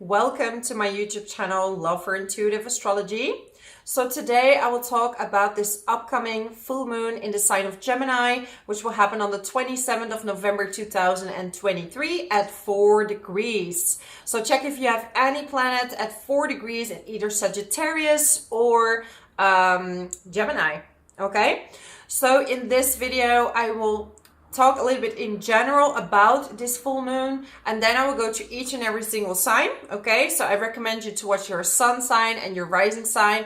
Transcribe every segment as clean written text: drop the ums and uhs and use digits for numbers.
welcome to my YouTube channel, Love for Intuitive Astrology. So today I will talk about this upcoming full moon in the sign of Gemini, which will happen on the 27th of November 2023 at 4 degrees. So check if you have any planet at 4 degrees in either Sagittarius or Gemini, okay? So in this video, I will talk a little bit in general about this full moon, and then I will go to each and every single sign. Okay, so I recommend you to watch your sun sign and your rising sign.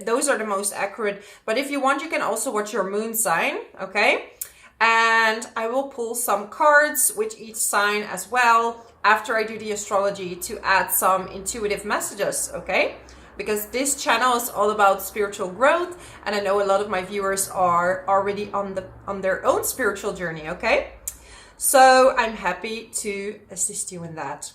Those are the most accurate, but if you want, you can also watch your moon sign. Okay, and I will pull some cards with each sign as well after I do the astrology to add some intuitive messages. Okay, because this channel is all about spiritual growth, and I know a lot of my viewers are already on their own spiritual journey, okay? So I'm happy to assist you in that.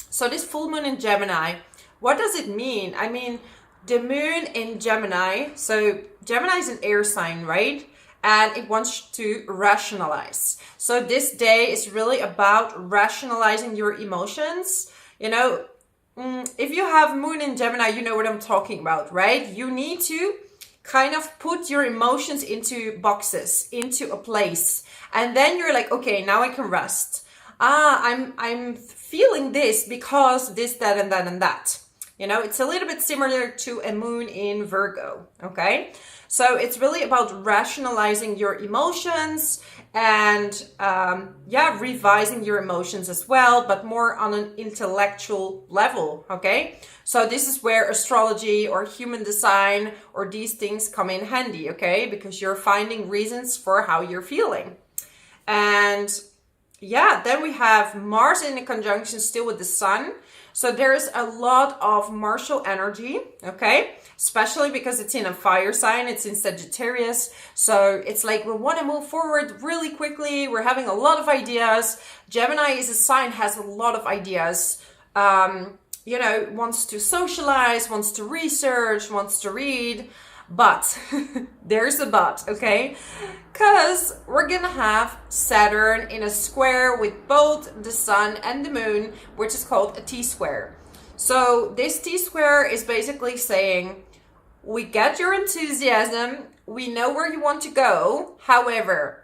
So this full moon in Gemini, what does it mean? I mean, the moon in Gemini, so Gemini is an air sign, right? And it wants to rationalize. So this day is really about rationalizing your emotions, you know. If you have moon in Gemini, you know what I'm talking about, right? You need to kind of put your emotions into boxes, into a place. And then you're like, okay, now I can rest. I'm feeling this because this, that, and that, and that. You know, it's a little bit similar to a moon in Virgo, okay? So it's really about rationalizing your emotions and revising your emotions as well, but more on an intellectual level, okay? So this is where astrology or human design or these things come in handy, okay? Because you're finding reasons for how you're feeling. And yeah, then we have Mars in a conjunction still with the Sun. So there's a lot of martial energy, okay? Especially because it's in a fire sign, it's in Sagittarius. So it's like we want to move forward really quickly. We're having a lot of ideas. Gemini is a sign, has a lot of ideas. You know, wants to socialize, wants to research, wants to read. But there's a but, okay? Because we're gonna have Saturn in a square with both the sun and the moon, which is called a T-square. So this T-square is basically saying, we get your enthusiasm, we know where you want to go. However,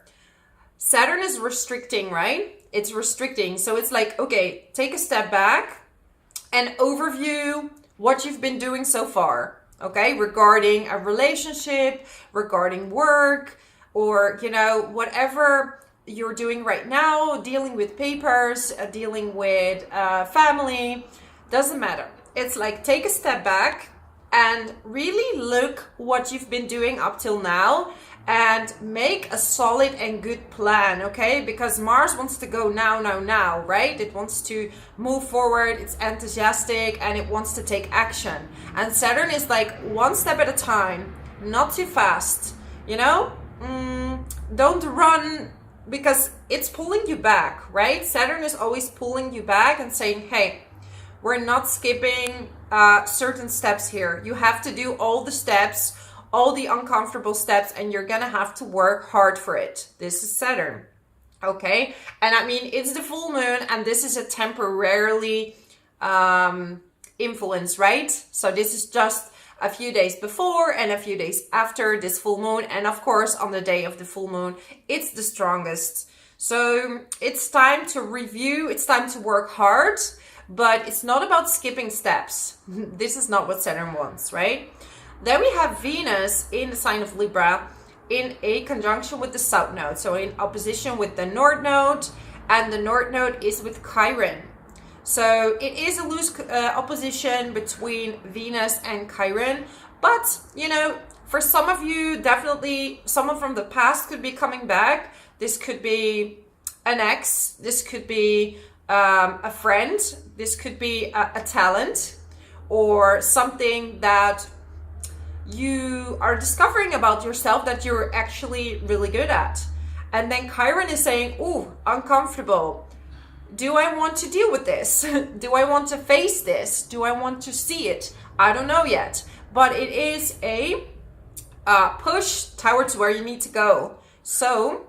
Saturn is restricting, right? It's restricting. So it's like, okay, take a step back and overview what you've been doing so far. Okay, regarding a relationship, regarding work, or, you know, whatever you're doing right now, dealing with papers, dealing with family, doesn't matter. It's like, take a step back and really look what you've been doing up till now and make a solid and good plan, okay? Because Mars wants to go now, right? It wants to move forward, it's enthusiastic, and it wants to take action. And Saturn is like one step at a time, not too fast, you know? Don't run, because it's pulling you back, right? Saturn is always pulling you back and saying, hey, we're not skipping certain steps here. You have to do all the steps, all the uncomfortable steps, and you're gonna have to work hard for it. This is Saturn, okay? And I mean, it's the full moon, and this is a temporarily influence, right? So this is just a few days before and a few days after this full moon, and of course on the day of the full moon it's the strongest. So it's time to review, it's time to work hard, but it's not about skipping steps. This is not what Saturn wants, right? Then we have Venus in the sign of Libra in a conjunction with the South Node, so in opposition with the North Node, and the North Node is with Chiron. So it is a loose opposition between Venus and Chiron, but, you know, for some of you, definitely someone from the past could be coming back. This could be an ex, this could be a friend, this could be a talent, or something that you are discovering about yourself that you're actually really good at. And then Chiron is saying, ooh, uncomfortable. Do I want to deal with this? Do I want to face this? Do I want to see it? I don't know yet. But it is a push towards where you need to go. So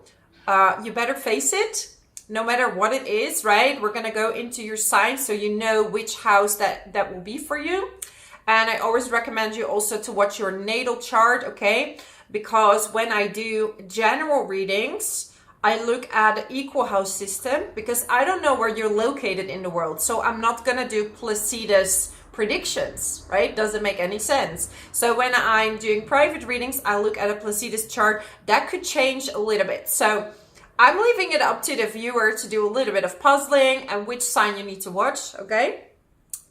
you better face it. no matter what it is, right? We're going to go into your sign so you know which house that will be for you. And I always recommend you also to watch your natal chart, okay? Because when I do general readings, I look at the equal house system because I don't know where you're located in the world. So I'm not going to do Placidus predictions, right? Doesn't make any sense. So when I'm doing private readings, I look at a Placidus chart. That could change a little bit. So I'm leaving it up to the viewer to do a little bit of puzzling and which sign you need to watch, okay?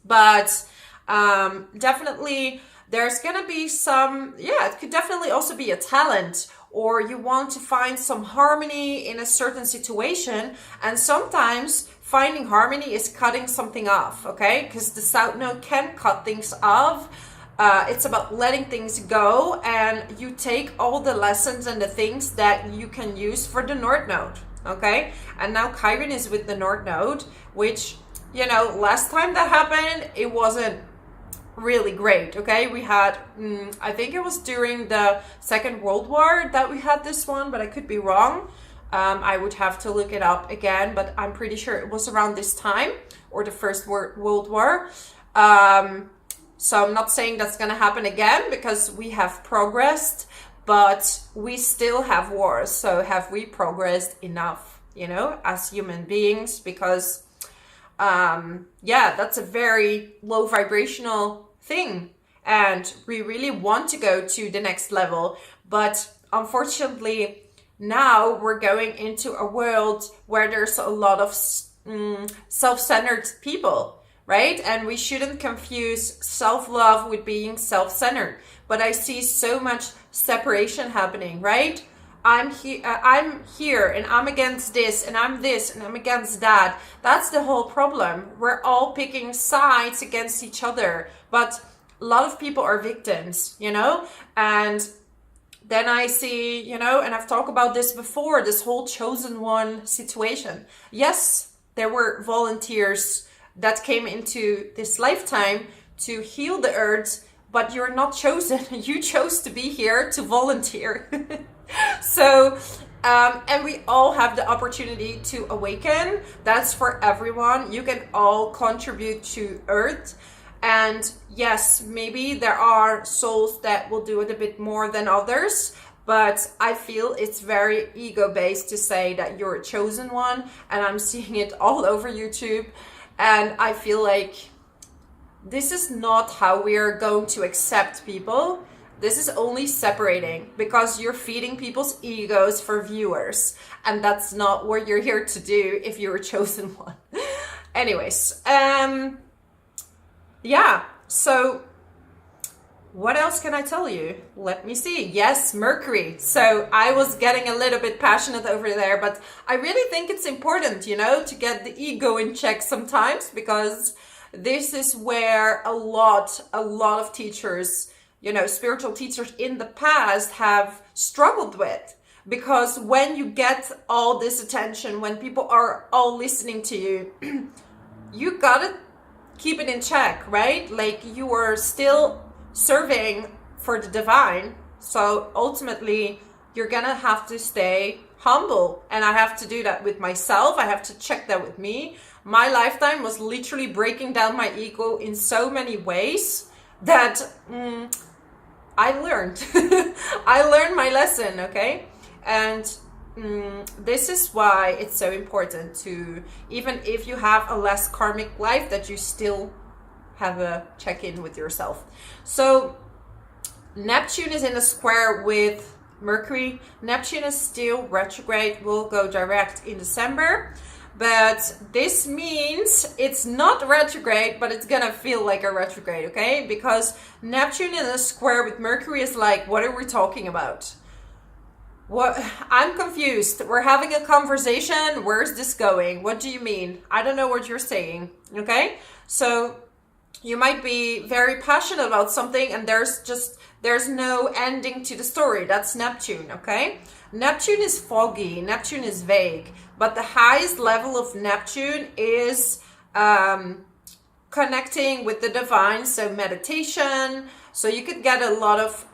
But definitely there's gonna be some, it could definitely also be a talent, or you want to find some harmony in a certain situation, and sometimes finding harmony is cutting something off, okay? Because the South Node can cut things off. It's about letting things go, and you take all the lessons and the things that you can use for the North Node, okay? And now Chiron is with the North Node, which, you know, last time that happened, it wasn't really great, okay? We had, I think it was during the Second World War that we had this one, but I could be wrong. I would have to look it up again, but I'm pretty sure it was around this time, or the First World War. So I'm not saying that's going to happen again because we have progressed, but we still have wars. So have we progressed enough, you know, as human beings? Because, that's a very low vibrational thing. And we really want to go to the next level. But unfortunately, now we're going into a world where there's a lot of self-centered people. Right? And we shouldn't confuse self-love with being self-centered. But I see so much separation happening, right? I'm here and I'm against this and I'm this and I'm against that. That's the whole problem. We're all picking sides against each other. But a lot of people are victims, you know? And then I see, you know, and I've talked about this before, this whole chosen one situation. Yes, there were volunteers that came into this lifetime to heal the earth, but you're not chosen. You chose to be here to volunteer. So, and we all have the opportunity to awaken. That's for everyone. You can all contribute to earth. And yes, maybe there are souls that will do it a bit more than others, but I feel it's very ego-based to say that you're a chosen one, and I'm seeing it all over YouTube. And I feel like this is not how we are going to accept people. This is only separating because you're feeding people's egos for viewers. And that's not what you're here to do if you're a chosen one. Anyways, so what else can I tell you? Let me see. Yes, Mercury. So I was getting a little bit passionate over there, but I really think it's important, you know, to get the ego in check sometimes, because this is where a lot of teachers, you know, spiritual teachers in the past have struggled with. Because when you get all this attention, when people are all listening to you, you gotta keep it in check, right? Like, you are still serving for the divine, so ultimately you're gonna have to stay humble, and I have to do that with myself. I have to check that with me. My lifetime was literally breaking down my ego in so many ways that I learned I learned my lesson, okay? And this is why it's so important to, even if you have a less karmic life, that you still have a check-in with yourself. So Neptune is in a square with Mercury. Neptune is still retrograde, will go direct in December, but this means it's not retrograde, but it's gonna feel like a retrograde, okay? Because Neptune in a square with Mercury is like, what are we talking about? What? I'm confused. We're having a conversation. Where's this going? What do you mean? I don't know what you're saying, okay? So you might be very passionate about something and there's no ending to the story. That's Neptune, okay? Neptune is foggy, Neptune is vague, but the highest level of Neptune is connecting with the divine, so meditation. So you could get a lot of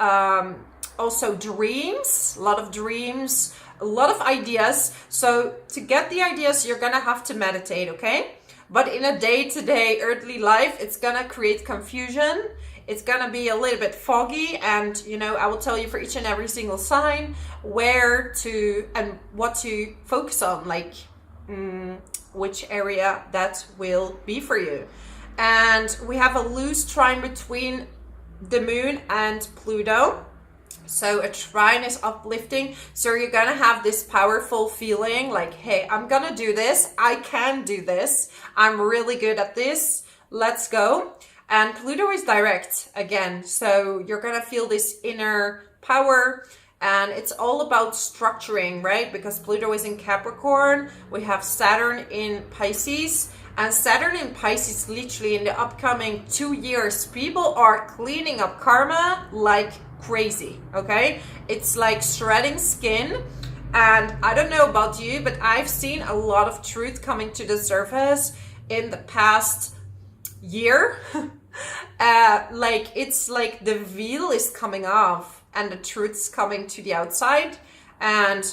also dreams, a lot of dreams, a lot of ideas. So to get the ideas, you're gonna have to meditate, okay? But in a day-to-day earthly life, it's gonna create confusion. It's gonna be a little bit foggy, and you know, I will tell you for each and every single sign where to and what to focus on, like which area that will be for you. And we have a loose trine between the moon and Pluto. So a trine is uplifting. So you're gonna have this powerful feeling like, hey, I'm gonna do this. I can do this. I'm really good at this. Let's go. And Pluto is direct again. So you're gonna feel this inner power. And it's all about structuring, right? Because Pluto is in Capricorn. We have Saturn in Pisces. And Saturn in Pisces, literally in the upcoming 2 years, people are cleaning up karma like crazy, okay? It's like shredding skin. And I don't know about you, but I've seen a lot of truth coming to the surface in the past year. Like it's like the veil is coming off and the truth's coming to the outside. And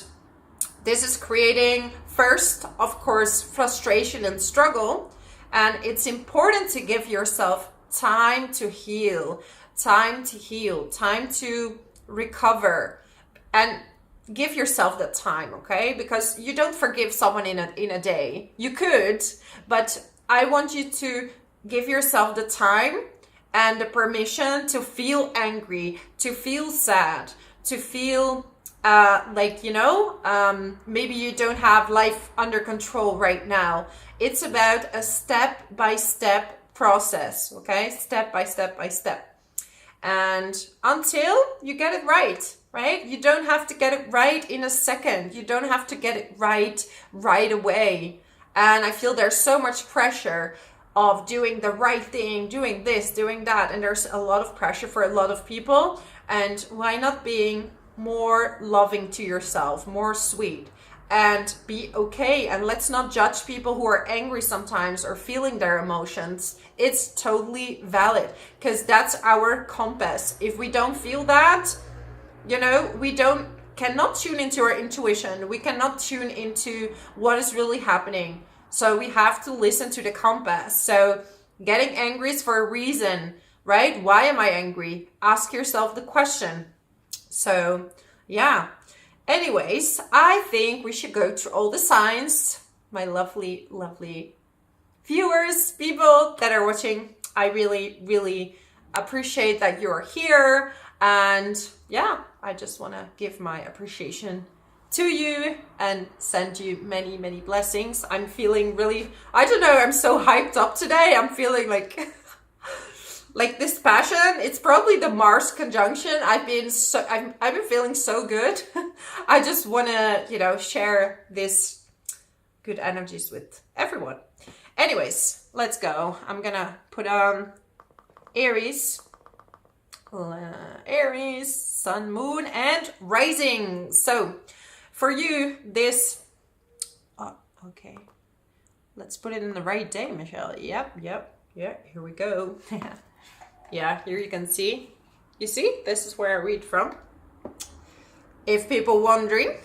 this is creating, first, of course, frustration and struggle. And it's important to give yourself time to heal, time to recover, and give yourself that time, okay? Because you don't forgive someone in a day. You could, but I want you to give yourself the time and the permission to feel angry, to feel sad, to feel like, you know, maybe you don't have life under control right now. It's about a step-by-step process, okay? Step by step by step. And until you get it right? You don't have to get it right in a second. You don't have to get it right away. And I feel there's so much pressure of doing the right thing, doing this, doing that. And there's a lot of pressure for a lot of people. And why not being more loving to yourself, more sweet, and be okay? And let's not judge people who are angry sometimes or feeling their emotions. It's totally valid, because that's our compass. If we don't feel that, you know, we cannot tune into our intuition. We cannot tune into what is really happening. So we have to listen to the compass. So getting angry is for a reason, right? Why am I angry? Ask yourself the question. So yeah. Anyways, I think we should go through all the signs. My lovely, lovely viewers, people that are watching, I really, really appreciate that you're here. And yeah, I just want to give my appreciation to you and send you many, many blessings. I'm feeling really, I don't know, I'm so hyped up today. I'm feeling like this passion. It's probably the Mars conjunction. I've been feeling so good. I just want to, you know, share this good energies with everyone. Anyways, let's go. I'm gonna put on Aries, Sun, Moon, and Rising. So for you, this, okay, let's put it in the right day, Michelle. Yep, here we go. Yeah, here you can see. You see, this is where I read from. If people wondering,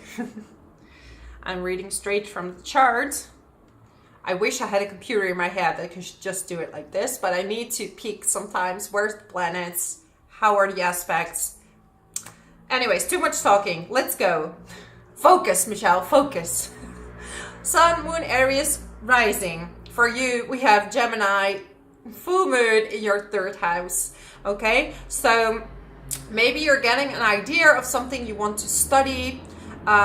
I'm reading straight from the chart. I wish I had a computer in my head that could just do it like this, but I need to peek sometimes. Where's the planets? How are the aspects? Anyways, too much talking. Let's go. Focus, Michelle, focus. Sun, Moon, Aries, Rising. For you, we have Gemini, full moon in your 3rd house. Okay, so maybe you're getting an idea of something you want to study.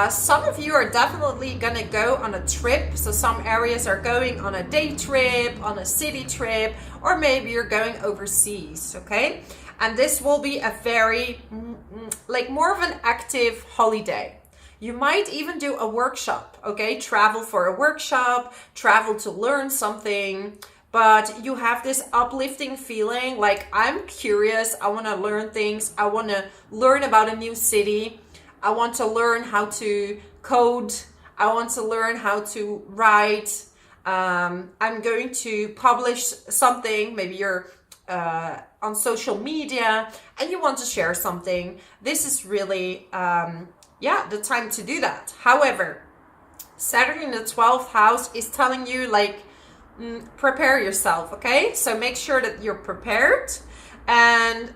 Some of you are definitely gonna go on a trip. So some areas are going on a day trip, on a city trip, or maybe you're going overseas, okay? And this will be a very, like more of an active holiday. You might even do a workshop, okay? Travel for a workshop, travel to learn something, but you have this uplifting feeling like, I'm curious, I wanna learn things, I wanna learn about a new city, I want to learn how to code, I want to learn how to write, I'm going to publish something, maybe you're on social media and you want to share something, this is really, the time to do that. However, Saturn in the 12th house is telling you, like, prepare yourself, okay? So make sure that you're prepared. And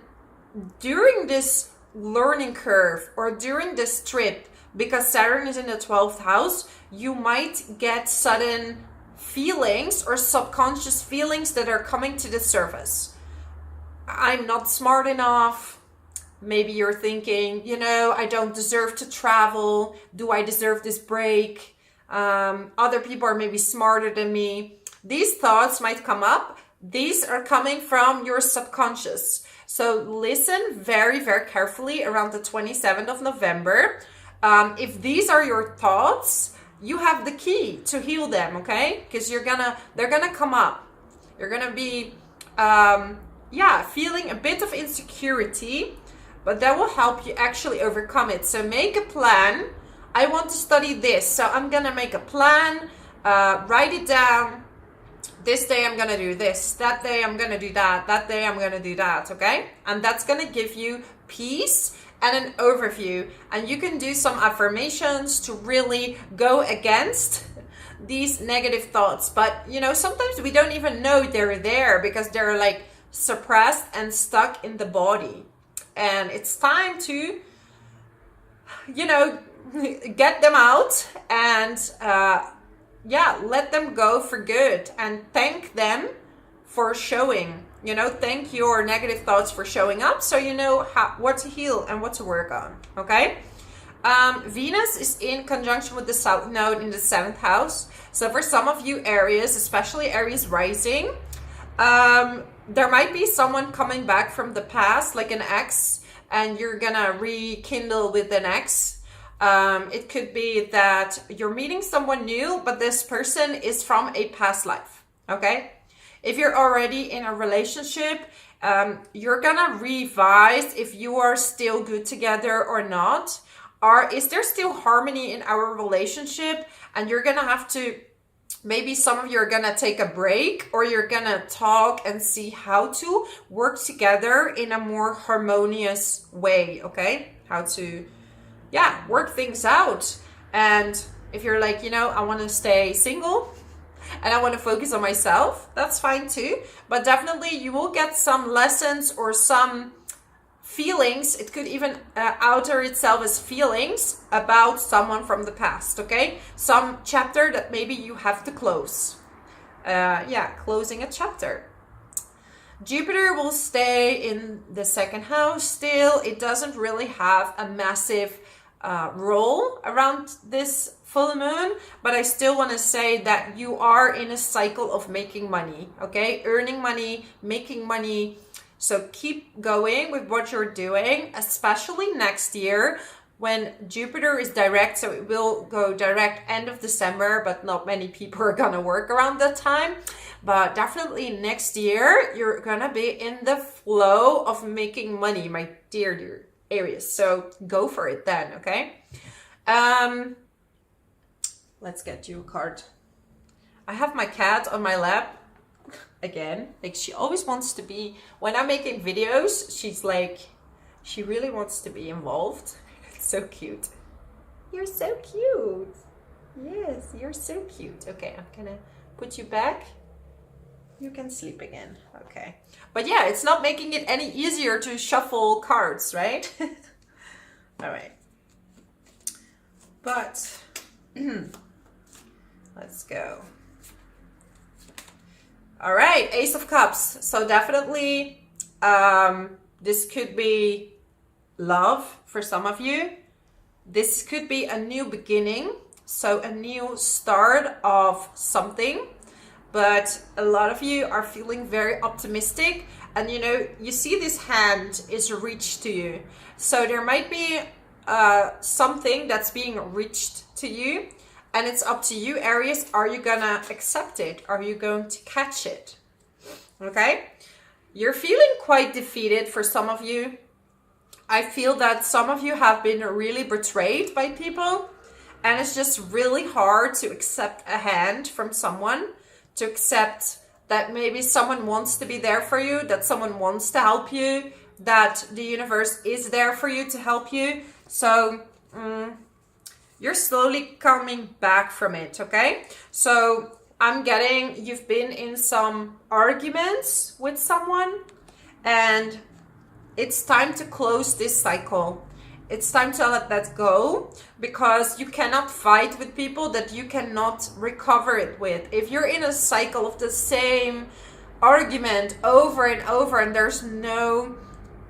during this learning curve or during this trip, because Saturn is in the 12th house, you might get sudden feelings or subconscious feelings that are coming to the surface. I'm not smart enough. Maybe you're thinking, I don't deserve to travel. Do I deserve this break? Other people are maybe smarter than me. These thoughts might come up. These are coming from your subconscious. So listen very, very carefully around the 27th of November. If these are your thoughts, you have the key to heal them, okay? Because they're gonna come up. You're gonna be, feeling a bit of insecurity, but that will help you actually overcome it. So make a plan. I want to study this, so I'm gonna make a plan, write it down. This day I'm gonna do this, that day I'm gonna do that day I'm gonna do that, okay? And that's gonna give you peace and an overview. And you can do some affirmations to really go against these negative thoughts. But, sometimes we don't even know they're there because they're like suppressed and stuck in the body. And it's time to, get them out and, let them go for good and thank them for showing. Thank your negative thoughts for showing up, so you know what to heal and what to work on, okay? Venus is in conjunction with the South Node in the 7th house. So for some of you Aries, especially Aries rising, there might be someone coming back from the past, like an ex, and you're gonna rekindle with an ex. It could be that you're meeting someone new, but this person is from a past life, okay? If you're already in a relationship, you're gonna revise if you are still good together or not. Or is there still harmony in our relationship? And you're gonna have to, maybe some of you are gonna take a break, or you're gonna talk and see how to work together in a more harmonious way, okay? How to, work things out. And if you're like, I wanna stay single, and I want to focus on myself, that's fine too. But definitely you will get some lessons or some feelings. It could even outer itself as feelings about someone from the past, okay? Some chapter that maybe you have to close. Closing a chapter. Jupiter will stay in the 2nd house still. It doesn't really have a massive role around this full moon, but I still want to say that you are in a cycle of making money, okay? Earning money, making money. So keep going with what you're doing, especially next year when Jupiter is direct. So it will go direct end of December, but not many people are gonna work around that time. But definitely next year, you're gonna be in the flow of making money, my dear Aries. So go for it then, okay? Let's get you a card. I have my cat on my lap again. Like, she always wants to be, when I'm making videos, she's like, she really wants to be involved. It's so cute. You're so cute. Yes, you're so cute. Okay, I'm gonna put you back. You can sleep again. Okay. But yeah, it's not making it any easier to shuffle cards, right? All right. But let's go. All right, Ace of Cups. So definitely this could be love for some of you. This could be a new beginning, so a new start of something. But a lot of you are feeling very optimistic, and you see this hand is reached to you. So there might be something that's being reached to you, and it's up to you, Aries. Are you gonna accept it? Are you going to catch it? Okay? You're feeling quite defeated for some of you. I feel that some of you have been really betrayed by people, and it's just really hard to accept a hand from someone, to accept that maybe someone wants to be there for you, that someone wants to help you, that the universe is there for you to help you. So you're slowly coming back from it, okay? So I'm getting you've been in some arguments with someone, and it's time to close this cycle. It's time to let that go, because you cannot fight with people that you cannot recover it with. If you're in a cycle of the same argument over and over, and there's no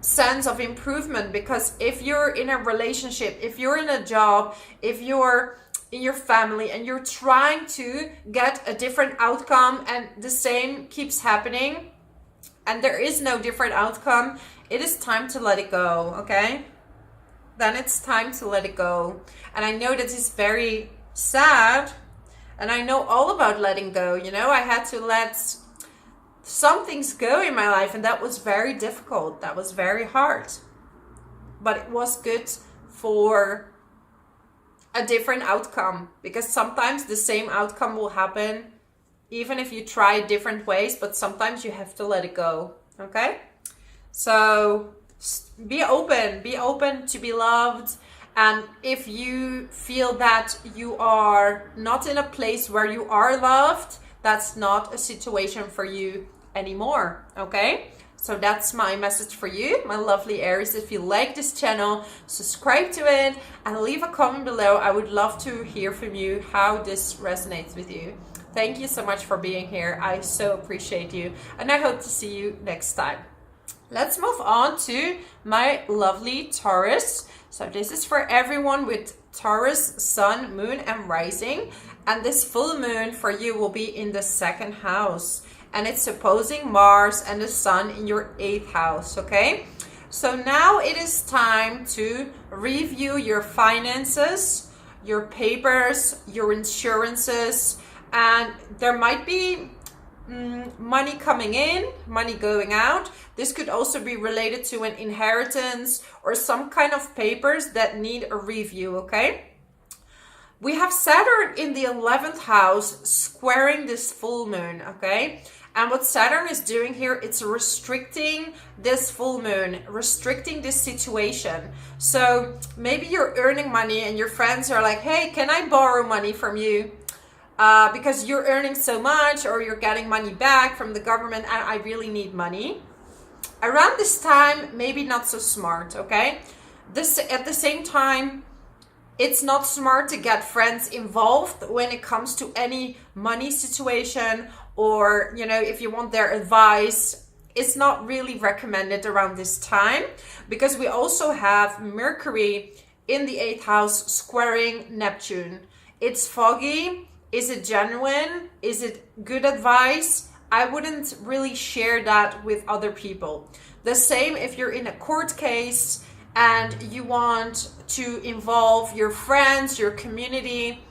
sense of improvement, because if you're in a relationship, if you're in a job, if you're in your family and you're trying to get a different outcome and the same keeps happening and there is no different outcome, it is time to let it go, okay? Then it's time to let it go. And I know that is very sad, and I know all about letting go. You know, I had to let some things go in my life, and that was very difficult. That was very hard. But it was good for a different outcome, because sometimes the same outcome will happen even if you try different ways, but sometimes you have to let it go, okay? So be open to be loved. And if you feel that you are not in a place where you are loved, that's not a situation for you anymore, okay? So that's my message for you, my lovely Aries. If you like this channel, subscribe to it and leave a comment below. I would love to hear from you how this resonates with you. Thank you so much for being here. I so appreciate you, and I hope to see you next time. Let's move on to my lovely Taurus. So this is for everyone with Taurus, Sun, Moon, and Rising. And this full moon for you will be in the 2nd house. And it's opposing Mars and the Sun in your 8th house, okay? So now it is time to review your finances, your papers, your insurances, and there might be money coming in, money going out. This could also be related to an inheritance or some kind of papers that need a review, okay? We have Saturn in the 11th house squaring this full moon, okay? And what Saturn is doing here, it's restricting this full moon, restricting this situation. So maybe you're earning money and your friends are like, hey, can I borrow money from you? Because you're earning so much, or you're getting money back from the government, and I really need money. Around this time, maybe not so smart, okay? At the same time, it's not smart to get friends involved when it comes to any money situation, or, you know, if you want their advice. It's not really recommended around this time, because we also have Mercury in the 8th house squaring Neptune. It's foggy. Is it genuine? Is it good advice? I wouldn't really share that with other people. The same if you're in a court case and you want to involve your friends, your community.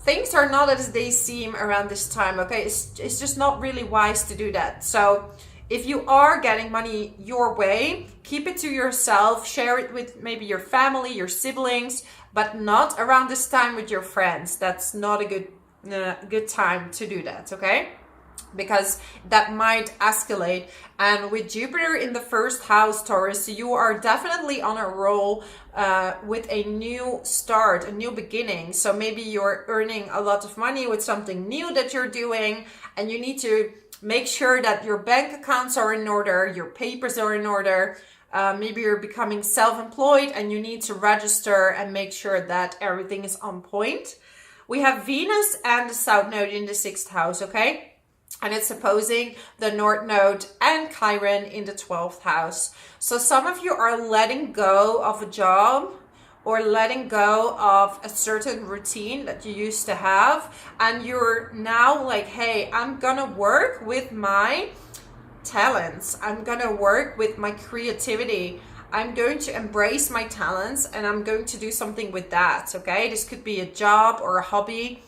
Things are not as they seem around this time, okay? It's just not really wise to do that. So if you are getting money your way, keep it to yourself, share it with maybe your family, your siblings, but not around this time with your friends. That's not a good time to do that, okay? Because that might escalate. And with Jupiter in the 1st house, Taurus, you are definitely on a roll with a new start, a new beginning. So maybe you're earning a lot of money with something new that you're doing, and you need to make sure that your bank accounts are in order, your papers are in order. Maybe you're becoming self-employed and you need to register and make sure that everything is on point. We have Venus and the South Node in the 6th house, okay? And it's opposing the North Node and Chiron in the 12th house. So some of you are letting go of a job or letting go of a certain routine that you used to have. And you're now like, hey, I'm gonna work with my talents. I'm gonna work with my creativity. I'm going to embrace my talents and I'm going to do something with that, okay? This could be a job or a hobby.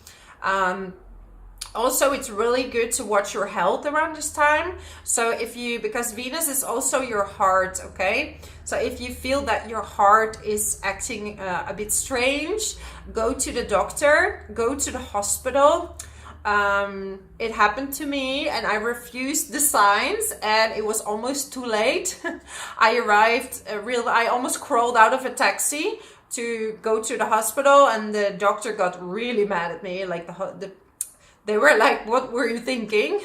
Also, it's really good to watch your health around this time. So because Venus is also your heart, okay? So if you feel that your heart is acting a bit strange, go to the doctor, go to the hospital. It happened to me and I refused the signs and it was almost too late. I arrived I almost crawled out of a taxi to go to the hospital, and the doctor got really mad at me. Like they were like, what were you thinking?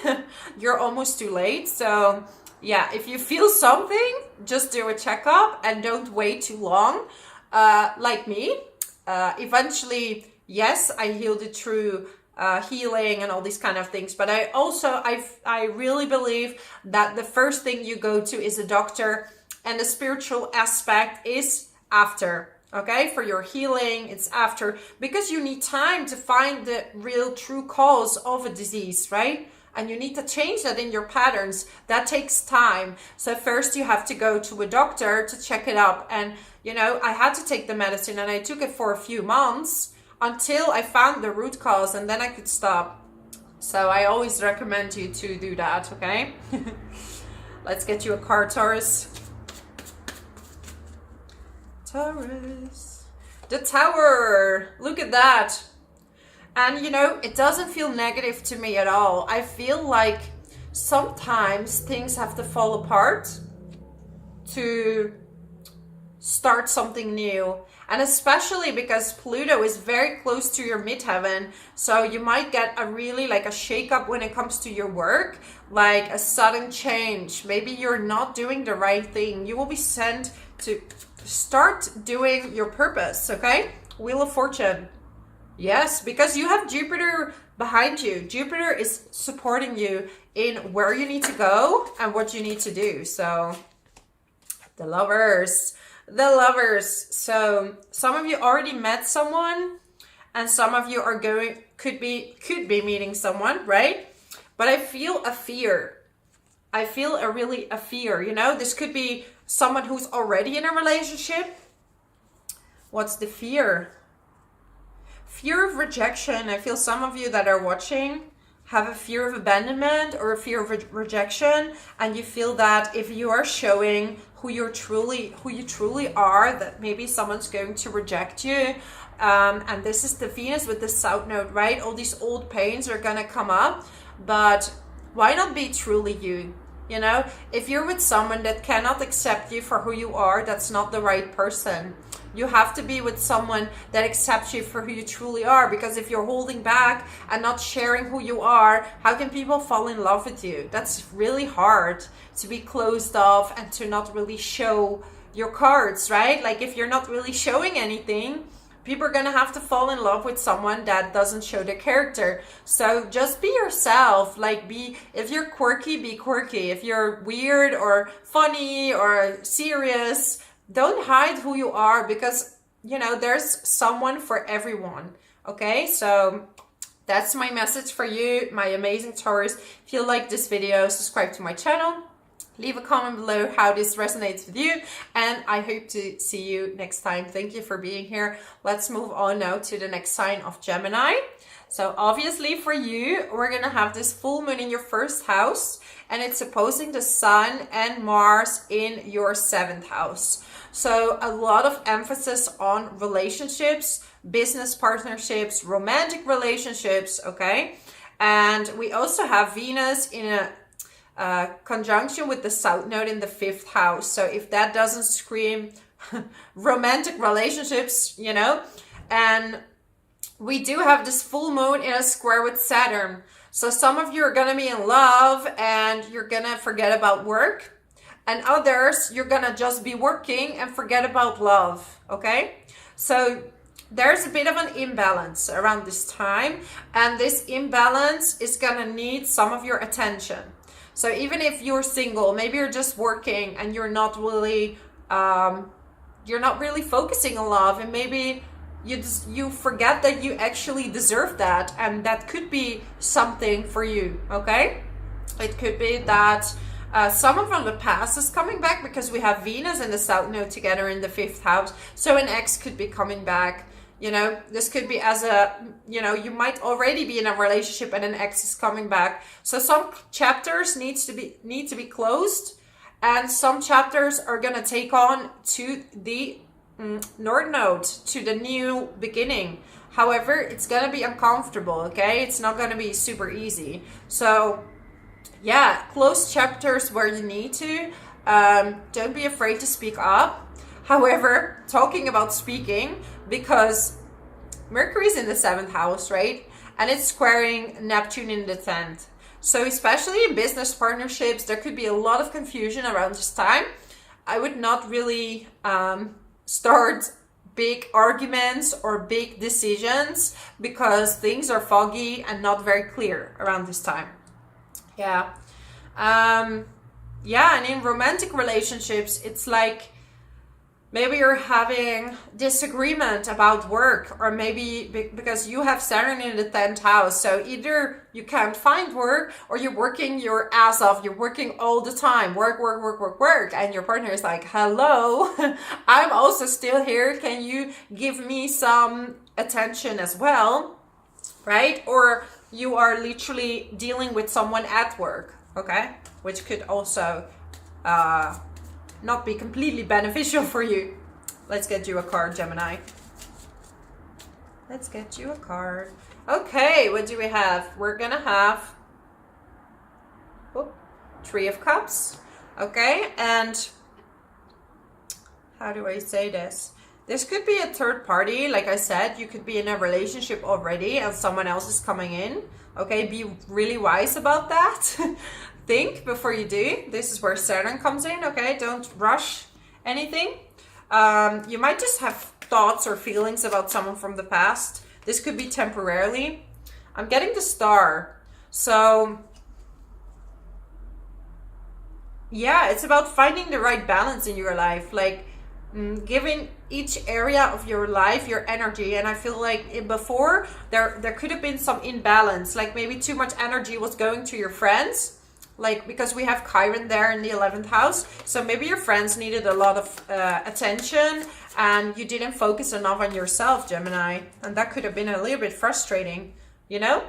You're almost too late. So yeah, if you feel something, just do a checkup and don't wait too long. Like me, eventually, yes, I healed it through healing and all these kind of things. But I really believe that the first thing you go to is a doctor, and the spiritual aspect is after. Okay, for your healing, it's after, because you need time to find the real true cause of a disease, right? And you need to change that in your patterns. That takes time. So first you have to go to a doctor to check it up. And, you know, I had to take the medicine and I took it for a few months until I found the root cause, and then I could stop. So I always recommend you to do that, okay? Let's get you a card, Taurus. Taurus. The Tower. Look at that. And, you know, it doesn't feel negative to me at all. I feel like sometimes things have to fall apart to start something new. And especially because Pluto is very close to your midheaven. So you might get a really like a shake-up when it comes to your work. Like a sudden change. Maybe you're not doing the right thing. You will be sent to start doing your purpose, okay? Wheel of Fortune. Yes, because you have Jupiter behind you. Jupiter is supporting you in where you need to go and what you need to do. So the Lovers. The Lovers. So some of you already met someone, and some of you are could be meeting someone, right? But I feel a fear. I feel a fear, you know? This could be someone who's already in a relationship. What's the fear? Fear of rejection. I feel some of you that are watching have a fear of abandonment or a fear of rejection, and you feel that if you are showing who you truly are, that maybe someone's going to reject you. And this is the Venus with the South Node, right? All these old pains are gonna come up, but why not be truly you? You know, if you're with someone that cannot accept you for who you are, that's not the right person. You have to be with someone that accepts you for who you truly are, because if you're holding back and not sharing who you are, how can people fall in love with you? That's really hard, to be closed off and to not really show your cards, right? Like if you're not really showing anything, people are gonna have to fall in love with someone that doesn't show their character. So just be yourself. Like if you're quirky, be quirky. If you're weird or funny or serious, don't hide who you are, because, you know, there's someone for everyone. Okay, so that's my message for you, my amazing Taurus. If you like this video, subscribe to my channel. Leave a comment below how this resonates with you, and I hope to see you next time. Thank you for being here. Let's move on now to the next sign of Gemini. So obviously for you, we're going to have this full moon in your first house, and it's opposing the Sun and Mars in your 7th house. So a lot of emphasis on relationships, business partnerships, romantic relationships, okay? And we also have Venus in a conjunction with the South Node in the 5th house. So if that doesn't scream romantic relationships, you know, and we do have this full moon in a square with Saturn. So some of you are going to be in love and you're going to forget about work, and others, you're going to just be working and forget about love, okay? So there's a bit of an imbalance around this time, and this imbalance is going to need some of your attention. So even if you're single, maybe you're just working and you're not really focusing on love, and maybe you forget that you actually deserve that, and that could be something for you, okay? It could be that someone from the past is coming back, because we have Venus and the South Node together in the 5th house. So an ex could be coming back. You know, this could be as a, you know, you might already be in a relationship and an ex is coming back. So some chapters need to be closed, and some chapters are going to take on to the North Node to the new beginning. However, it's going to be uncomfortable, okay? It's not going to be super easy. So, yeah, close chapters where you need to. Don't be afraid to speak up. However, talking about speaking, because Mercury is in the 7th house, right? And it's squaring Neptune in the 10th. So especially in business partnerships, there could be a lot of confusion around this time. I would not really start big arguments or big decisions because things are foggy and not very clear around this time. Yeah. Yeah, and in romantic relationships, it's like maybe you're having disagreement about work, or maybe because you have Saturn in the 10th house. So either you can't find work or you're working your ass off. You're working all the time. Work. And your partner is like, hello, I'm also still here. Can you give me some attention as well? Right? Or you are literally dealing with someone at work. Okay? Which could also not be completely beneficial for you. Let's get you a card, Gemini. Let's get you a card. Okay, what do we have? We're gonna have Three of Cups. Okay, and how do I say this? This could be a third party. Like I said, you could be in a relationship already and someone else is coming in. Okay, be really wise about that. Think before you do. This is where Saturn comes in. Okay, don't rush anything. You might just have thoughts or feelings about someone from the past. This could be temporarily. I'm getting the Star. So yeah, it's about finding the right balance in your life, like giving each area of your life your energy. And I feel like before there could have been some imbalance, like maybe too much energy was going to your friends, like because we have Chiron there in the 11th house. So maybe your friends needed a lot of attention and you didn't focus enough on yourself, Gemini. And that could have been a little bit frustrating, you know?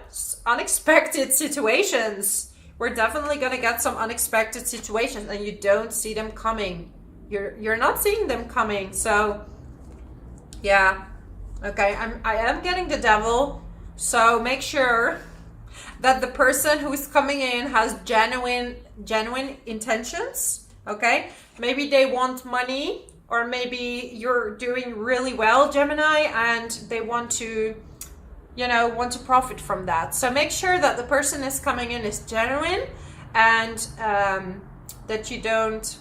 Unexpected situations. We're definitely going to get some unexpected situations and you don't see them coming. You're not seeing them coming. So yeah. Okay, I am getting the Devil. So make sure that the person who is coming in has genuine intentions. Okay, maybe they want money, or maybe you're doing really well, Gemini, and they want to, you know, want to profit from that. So make sure that the person is coming in is genuine, and that you don't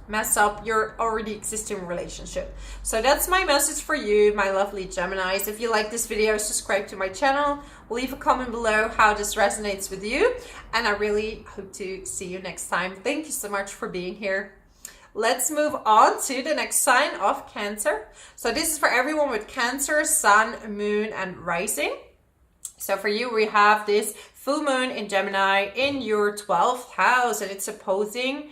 mess up your already existing relationship. So that's my message for you, my lovely Geminis. If you like this video, subscribe to my channel, leave a comment below how this resonates with you, and I really hope to see you next time. Thank you so much for being here. Let's move on to the next sign of Cancer. So this is for everyone with Cancer, Sun, Moon, and Rising. So for you, we have this full moon in Gemini in your 12th house, and it's opposing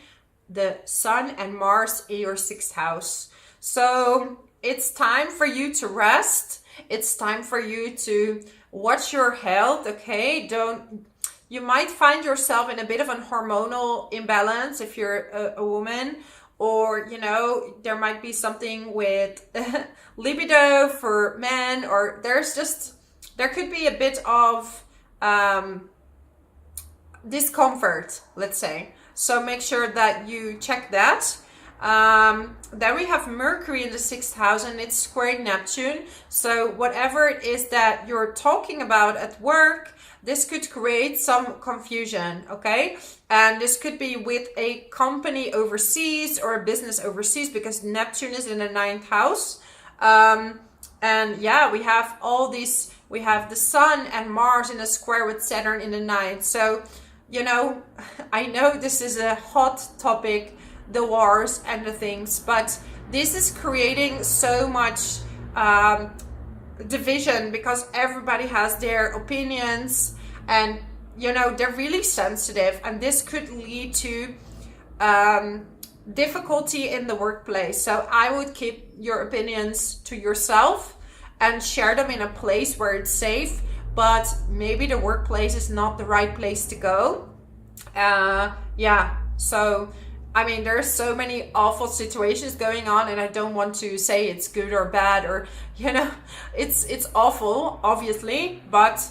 the Sun and Mars in your 6th house. So it's time for you to rest. It's time for you to watch your health, okay? You might find yourself in a bit of an hormonal imbalance if you're a woman, or, you know, there might be something with libido for men, or there could be a bit of discomfort, let's say. So make sure that you check that. Then we have Mercury in the 6th house and it's squaring Neptune. So whatever it is that you're talking about at work, this could create some confusion, okay? And this could be with a company overseas or a business overseas, because Neptune is in the 9th house. And yeah, we have all these, we have the Sun and Mars in a square with Saturn in the 9th. So, you know, I know this is a hot topic, the wars and the things, but this is creating so much division because everybody has their opinions, and, you know, they're really sensitive, and this could lead to difficulty in the workplace. So I would keep your opinions to yourself and share them in a place where it's safe, but maybe the workplace is not the right place to go. Yeah, so I mean, there's so many awful situations going on, and I don't want to say it's good or bad, or, you know, it's awful, obviously, but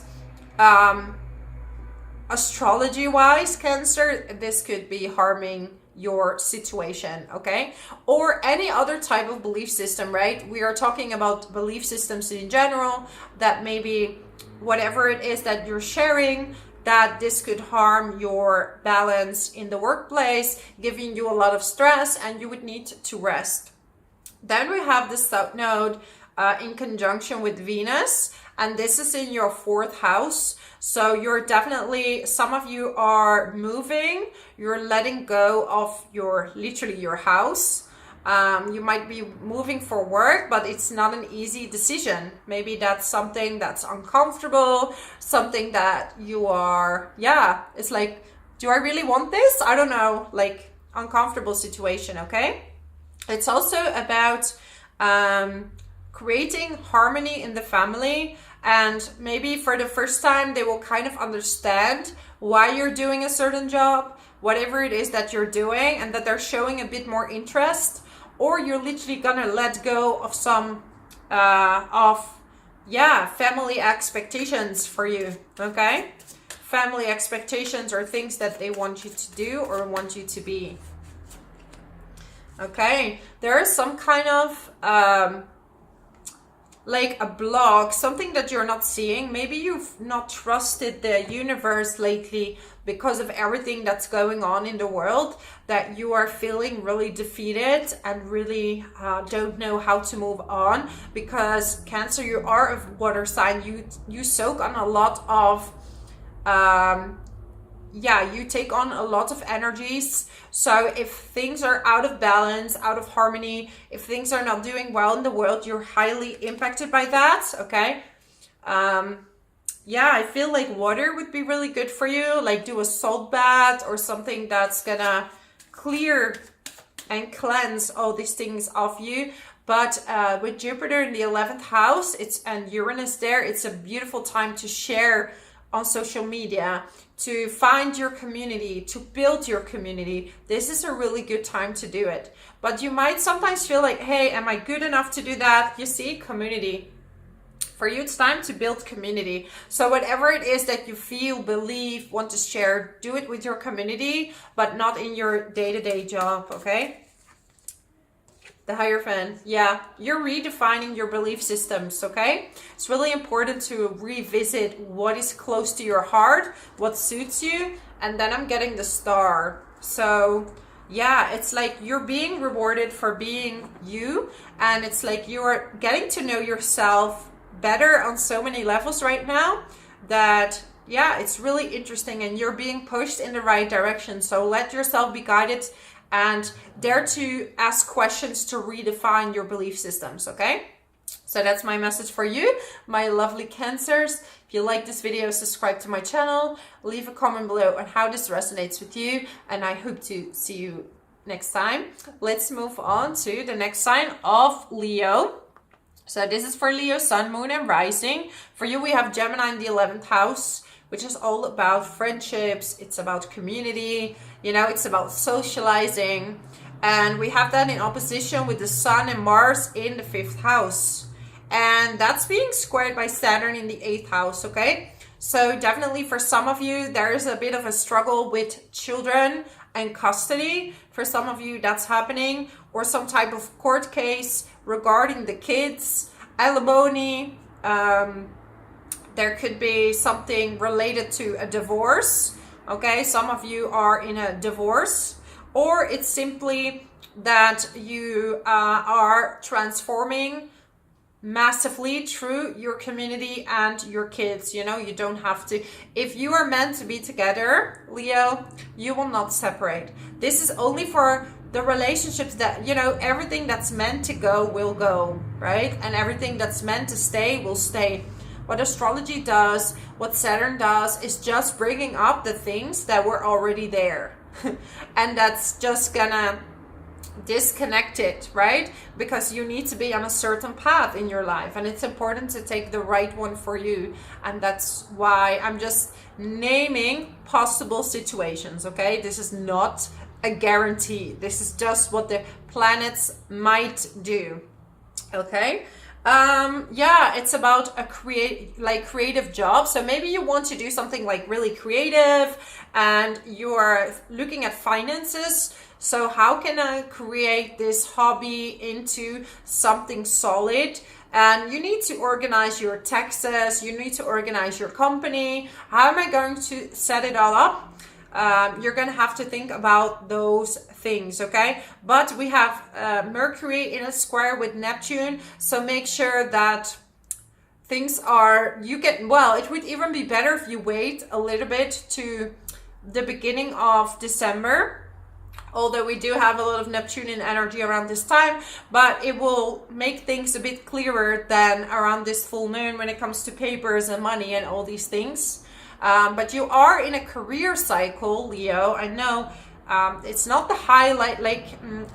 astrology wise, Cancer, this could be harming your situation, okay? Or any other type of belief system, right? We are talking about belief systems in general, that maybe whatever it is that you're sharing, that this could harm your balance in the workplace, giving you a lot of stress, and you would need to rest. Then we have the South Node in conjunction with Venus, and this is in your 4th house. So you're definitely, some of you are moving, you're letting go of literally your house. You might be moving for work, but it's not an easy decision. Maybe that's something that's uncomfortable, something that you are, it's like, do I really want this? I don't know, like uncomfortable situation, okay? It's also about creating harmony in the family, and maybe for the first time they will kind of understand why you're doing a certain job, whatever it is that you're doing, and that they're showing a bit more interest. Or you're literally gonna let go of some family expectations for you, okay? Family expectations or things that they want you to do or want you to be. Okay, there is some kind of like a block, something that you're not seeing. Maybe you've not trusted the universe lately because of everything that's going on in the world, that you are feeling really defeated and really don't know how to move on. Because Cancer, you are a water sign, you soak on a lot of you take on a lot of energies. So if things are out of balance, out of harmony, if things are not doing well in the world, you're highly impacted by that, okay? I feel like water would be really good for you, like do a salt bath or something that's gonna clear and cleanse all these things off you. But with Jupiter in the 11th house, and Uranus there, it's a beautiful time to share on social media, to find your community, to build your community. This is a really good time to do it. But you might sometimes feel like, hey, am I good enough to do that? You see, community. For you, it's time to build community. So whatever it is that you feel, believe, want to share, do it with your community, but not in your day-to-day job, okay? The Hierophant, you're redefining your belief systems, okay? It's really important to revisit what is close to your heart, what suits you, and then I'm getting the Star. So, it's like you're being rewarded for being you, and it's like you're getting to know yourself better on so many levels right now that, it's really interesting, and you're being pushed in the right direction. So let yourself be guided and dare to ask questions to redefine your belief systems, okay? So that's my message for you, my lovely Cancers. If you like this video, subscribe to my channel, leave a comment below on how this resonates with you, and I hope to see you next time. Let's move on to the next sign of Leo. So this is for Leo, Sun, Moon, and Rising. For you, we have Gemini in the 11th house, which is all about friendships. It's about community, it's about socializing. And we have that in opposition with the Sun and Mars in the 5th house. And that's being squared by Saturn in the 8th house, okay? So definitely for some of you, there is a bit of a struggle with children and custody. For some of you, that's happening. Or some type of court case regarding the kids, alimony. There could be something related to a divorce, okay? Some of you are in a divorce, or it's simply that you are transforming massively through your community and your kids. You don't have to. If you are meant to be together, Leo, you will not separate. This is only for the relationships that, everything that's meant to go will go, right? And everything that's meant to stay will stay. What astrology does, what Saturn does, is just bringing up the things that were already there. And that's just gonna disconnect it, right? Because you need to be on a certain path in your life, and it's important to take the right one for you. And that's why I'm just naming possible situations, okay? This is not a guarantee. This is just what the planets might do. Okay. Yeah, it's about a creative job. So maybe you want to do something like really creative and you're looking at finances. So how can I create this hobby into something solid? And you need to organize your taxes, you need to organize your company. How am I going to set it all up? You're going to have to think about those things, okay? But we have Mercury in a square with Neptune, so make sure that things are, it would even be better if you wait a little bit to the beginning of December. Although we do have a lot of Neptunian energy around this time, but it will make things a bit clearer than around this full moon when it comes to papers and money and all these things. But you are in a career cycle, Leo. I know it's not the highlight,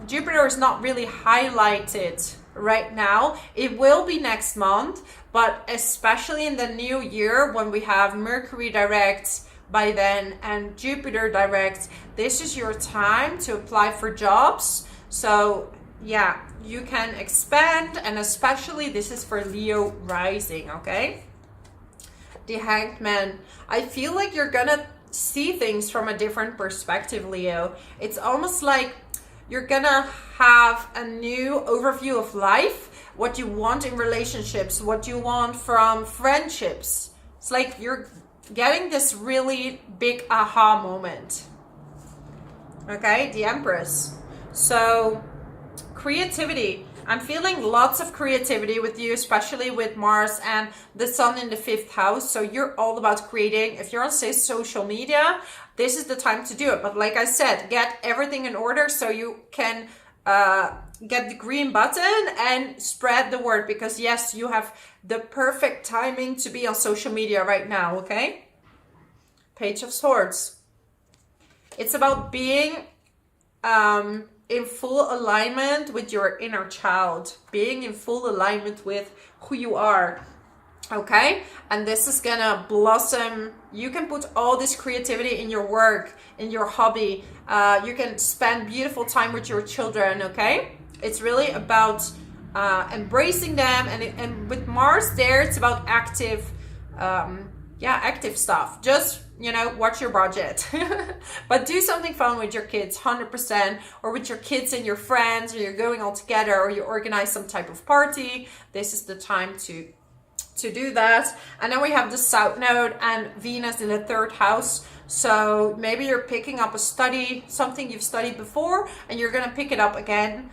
Jupiter is not really highlighted right now. It will be next month, but especially in the new year when we have Mercury direct by then and Jupiter direct, this is your time to apply for jobs. So yeah, you can expand, and especially this is for Leo rising, okay? The Hanged Man. I feel like you're gonna see things from a different perspective, Leo. It's almost like you're gonna have a new overview of life, what you want in relationships, what you want from friendships. It's like you're getting this really big aha moment. Okay, the Empress. So creativity. I'm feeling lots of creativity with you, especially with Mars and the Sun in the 5th house. So you're all about creating. If you're on, say, social media, this is the time to do it. But like I said, get everything in order so you can get the green button and spread the word. Because yes, you have the perfect timing to be on social media right now, okay? Page of Swords. It's about being in full alignment with your inner child, being in full alignment with who you are, okay? And this is gonna blossom. You can put all this creativity in your work, in your hobby. You can spend beautiful time with your children, okay? It's really about embracing them, and with Mars there, it's about active stuff. Just, watch your budget. But do something fun with your kids, 100%, or with your kids and your friends, or you're going all together, or you organize some type of party. This is the time to do that. And then we have the South Node and Venus in the 3rd house. So maybe you're picking up a study, something you've studied before, and you're going to pick it up again.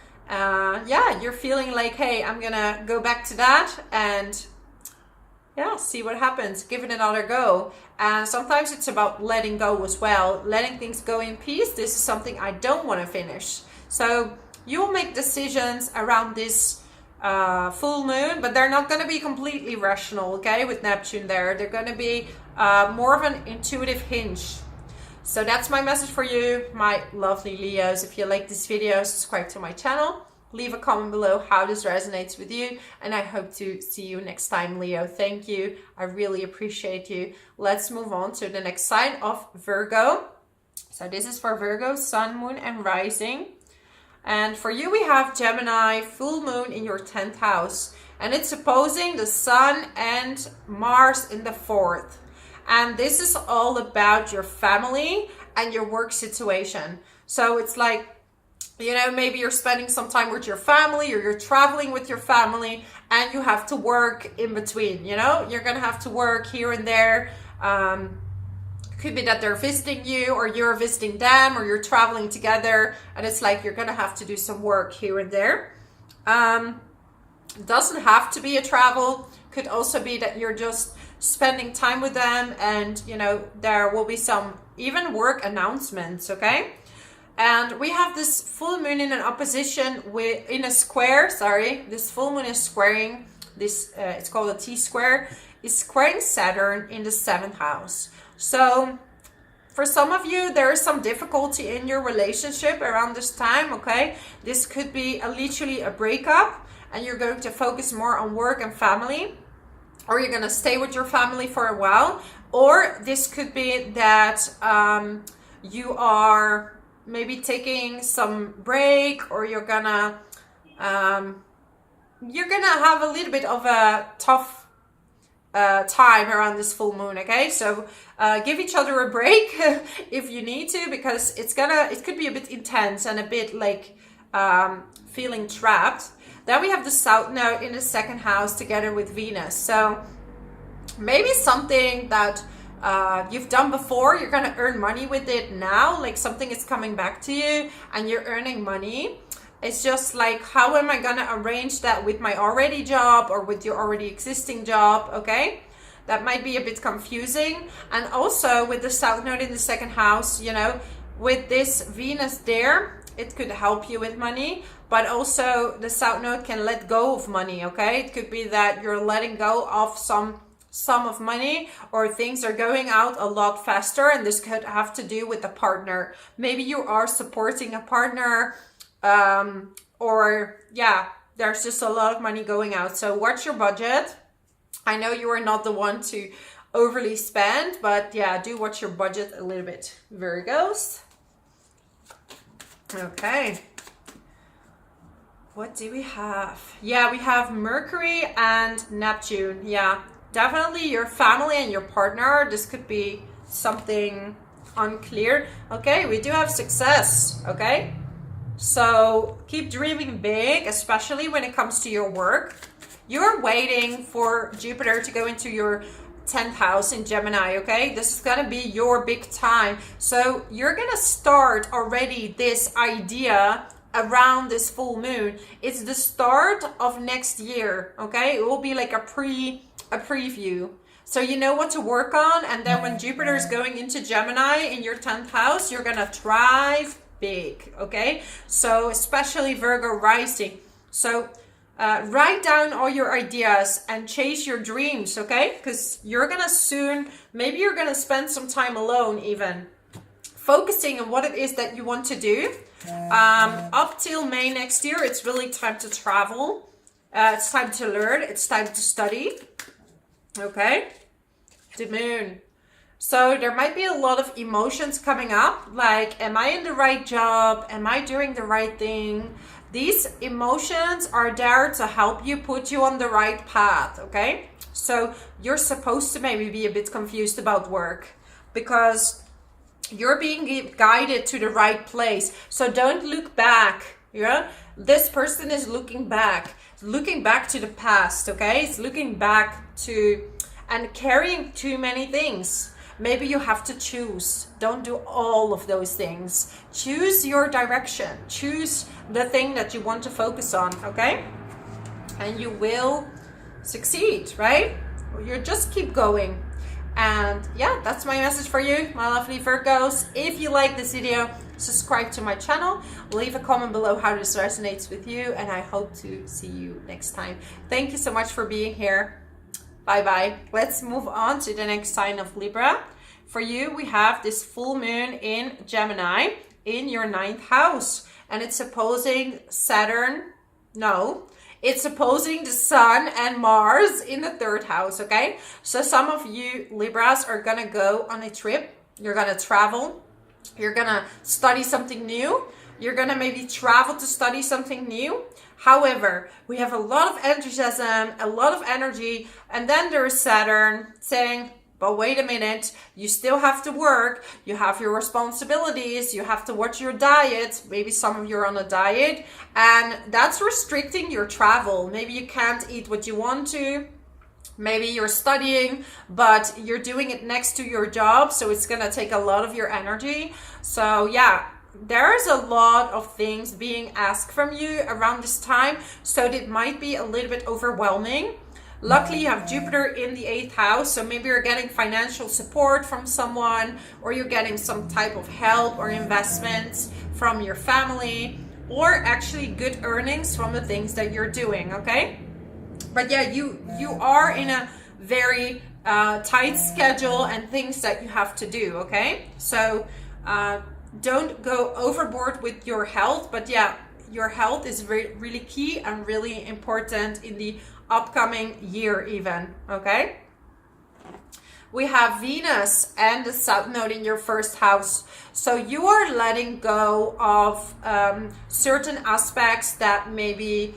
You're feeling like, hey, I'm going to go back to that and see what happens, give it another go. And sometimes it's about letting go as well, letting things go in peace. This is something I don't want to finish. So you'll make decisions around this full moon, but they're not going to be completely rational, okay, with Neptune there. They're going to be more of an intuitive hinge. So that's my message for you, my lovely Leos. If you like this video, subscribe to my channel. Leave a comment below how this resonates with you, and I hope to see you next time, Leo. Thank you. I really appreciate you. Let's move on to the next sign of Virgo. So this is for Virgo, Sun, Moon, and Rising. And for you, we have Gemini, full moon in your 10th house. And it's opposing the Sun and Mars in the 4th. And this is all about your family and your work situation. So it's like, maybe you're spending some time with your family, or you're traveling with your family, and you have to work in between, you're going to have to work here and there. Could be that they're visiting you, or you're visiting them, or you're traveling together, and it's like you're going to have to do some work here and there. Doesn't have to be a travel. Could also be that you're just spending time with them, and there will be some even work announcements, okay? And we have this full moon in an opposition in a square. This full moon is squaring this. It's called a T-square. It's squaring Saturn in the 7th house. So for some of you, there is some difficulty in your relationship around this time. Okay, this could be literally a breakup, and you're going to focus more on work and family, or you're going to stay with your family for a while, or this could be that you are maybe taking some break, or you're gonna have a little bit of a tough time around this full moon. Okay, so give each other a break if you need to, because it could be a bit intense and a bit like feeling trapped. Then we have the South Node in the second house together with Venus. So maybe something that you've done before, you're going to earn money with it now, like something is coming back to you and you're earning money. It's just like, how am I going to arrange that with my already job or with your already existing job? Okay, that might be a bit confusing. And also with the South Node in the second house, you know, with this Venus there, it could help you with money, but also the South Node can let go of money. Okay, it could be that you're letting go of some sum of money, or things are going out a lot faster, and this could have to do with the partner. Maybe you are supporting a partner, or yeah, there's just a lot of money going out. So watch your budget. I know you are not the one to overly spend, but yeah, do watch your budget a little bit, Virgos. Okay, what do we have? Yeah, we have Mercury and Neptune. Yeah, definitely your family and your partner. This could be something unclear. Okay, we do have success. Okay, so keep dreaming big, especially when it comes to your work. You're waiting for Jupiter to go into your 10th house in Gemini. Okay, this is gonna be your big time. So you're gonna start already this idea around this full moon. It's the start of next year. Okay, it will be like a preview, so you know what to work on. And then when Jupiter is going into Gemini in your 10th house, you're gonna thrive big. Okay, so especially Virgo rising. So write down all your ideas and chase your dreams. Okay, because you're gonna soon, maybe you're gonna spend some time alone, even focusing on what it is that you want to do. Up till May next year, it's really time to travel. It's time to learn. It's time to study. Okay, the moon. So there might be a lot of emotions coming up, like, am I in the right job? Am I doing the right thing? These emotions are there to help you, put you on the right path. Okay, so you're supposed to maybe be a bit confused about work, because you're being guided to the right place. So don't look back. Yeah, this person is looking back to the past. Okay, it's looking back to and carrying too many things. Maybe you have to choose. Don't do all of those things. Choose your direction. Choose the thing that you want to focus on. Okay, and you will succeed, right? You just keep going. And yeah, that's my message for you, my lovely Virgos. If you like this video, subscribe to my channel, leave a comment below how this resonates with you, and I hope to see you next time. Thank you so much for being here. Bye bye. Let's move on to the next sign of Libra. For you, we have this full moon in Gemini in your 9th house, and it's opposing Saturn. No, it's opposing the Sun and Mars in the 3rd house. Okay, so some of you Libras are gonna go on a trip. You're gonna travel. You're gonna study something new. You're gonna maybe travel to study something new. However, we have a lot of enthusiasm, a lot of energy, and then there is Saturn saying, but wait a minute, you still have to work, you have your responsibilities, you have to watch your diet. Maybe some of you are on a diet, and that's restricting your travel. Maybe you can't eat what you want to. Maybe you're studying, but you're doing it next to your job, so it's gonna take a lot of your energy. So yeah, there's a lot of things being asked from you around this time, so it might be a little bit overwhelming. Luckily, you have Jupiter in the 8th house, so maybe you're getting financial support from someone, or you're getting some type of help or investments from your family, or actually good earnings from the things that you're doing. Okay, but yeah, you are in a very tight schedule and things that you have to do. Okay, so don't go overboard with your health, but yeah, your health is really key and really important in the upcoming year even. Okay, we have Venus and the South Node in your first house. So you are letting go of certain aspects that maybe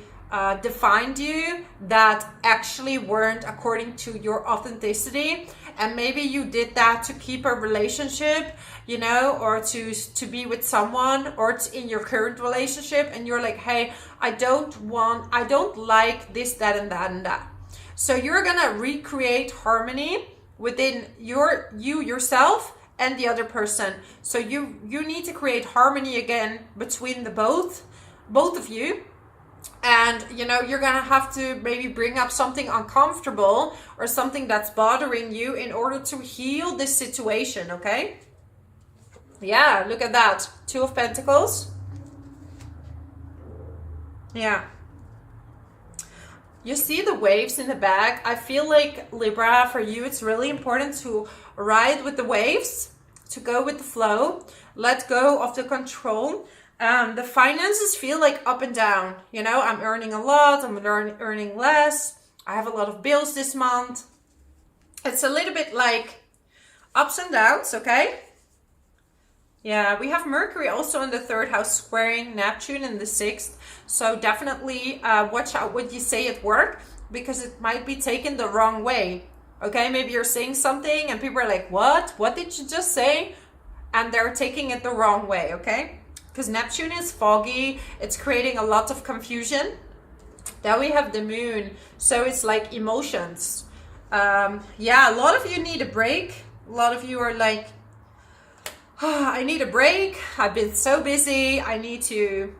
defined you, that actually weren't according to your authenticity. And maybe you did that to keep a relationship, you know, or to be with someone, or in your current relationship, and you're like, hey, I don't like this, that, and that, and that. So you're gonna recreate harmony within yourself and the other person. So you need to create harmony again between the both of you. And you know, you're gonna have to maybe bring up something uncomfortable or something that's bothering you in order to heal this situation. Okay, yeah, look at that, Two of Pentacles. Yeah, you see the waves in the back. I feel like, Libra, for you it's really important to ride with the waves, to go with the flow, let go of the control. The finances feel like up and down. You know, I'm earning a lot, I'm earning less. I have a lot of bills this month. It's a little bit like ups and downs, okay? Yeah, we have Mercury also in the third house squaring Neptune in the sixth. So definitely watch out what you say at work, because it might be taken the wrong way. Okay, maybe you're saying something and people are like, what? What did you just say? And they're taking it the wrong way, okay? Because Neptune is foggy, it's creating a lot of confusion. Then we have the moon, so it's like emotions. Yeah, a lot of you need a break. A lot of you are like, oh, I need a break. I've been so busy. I need to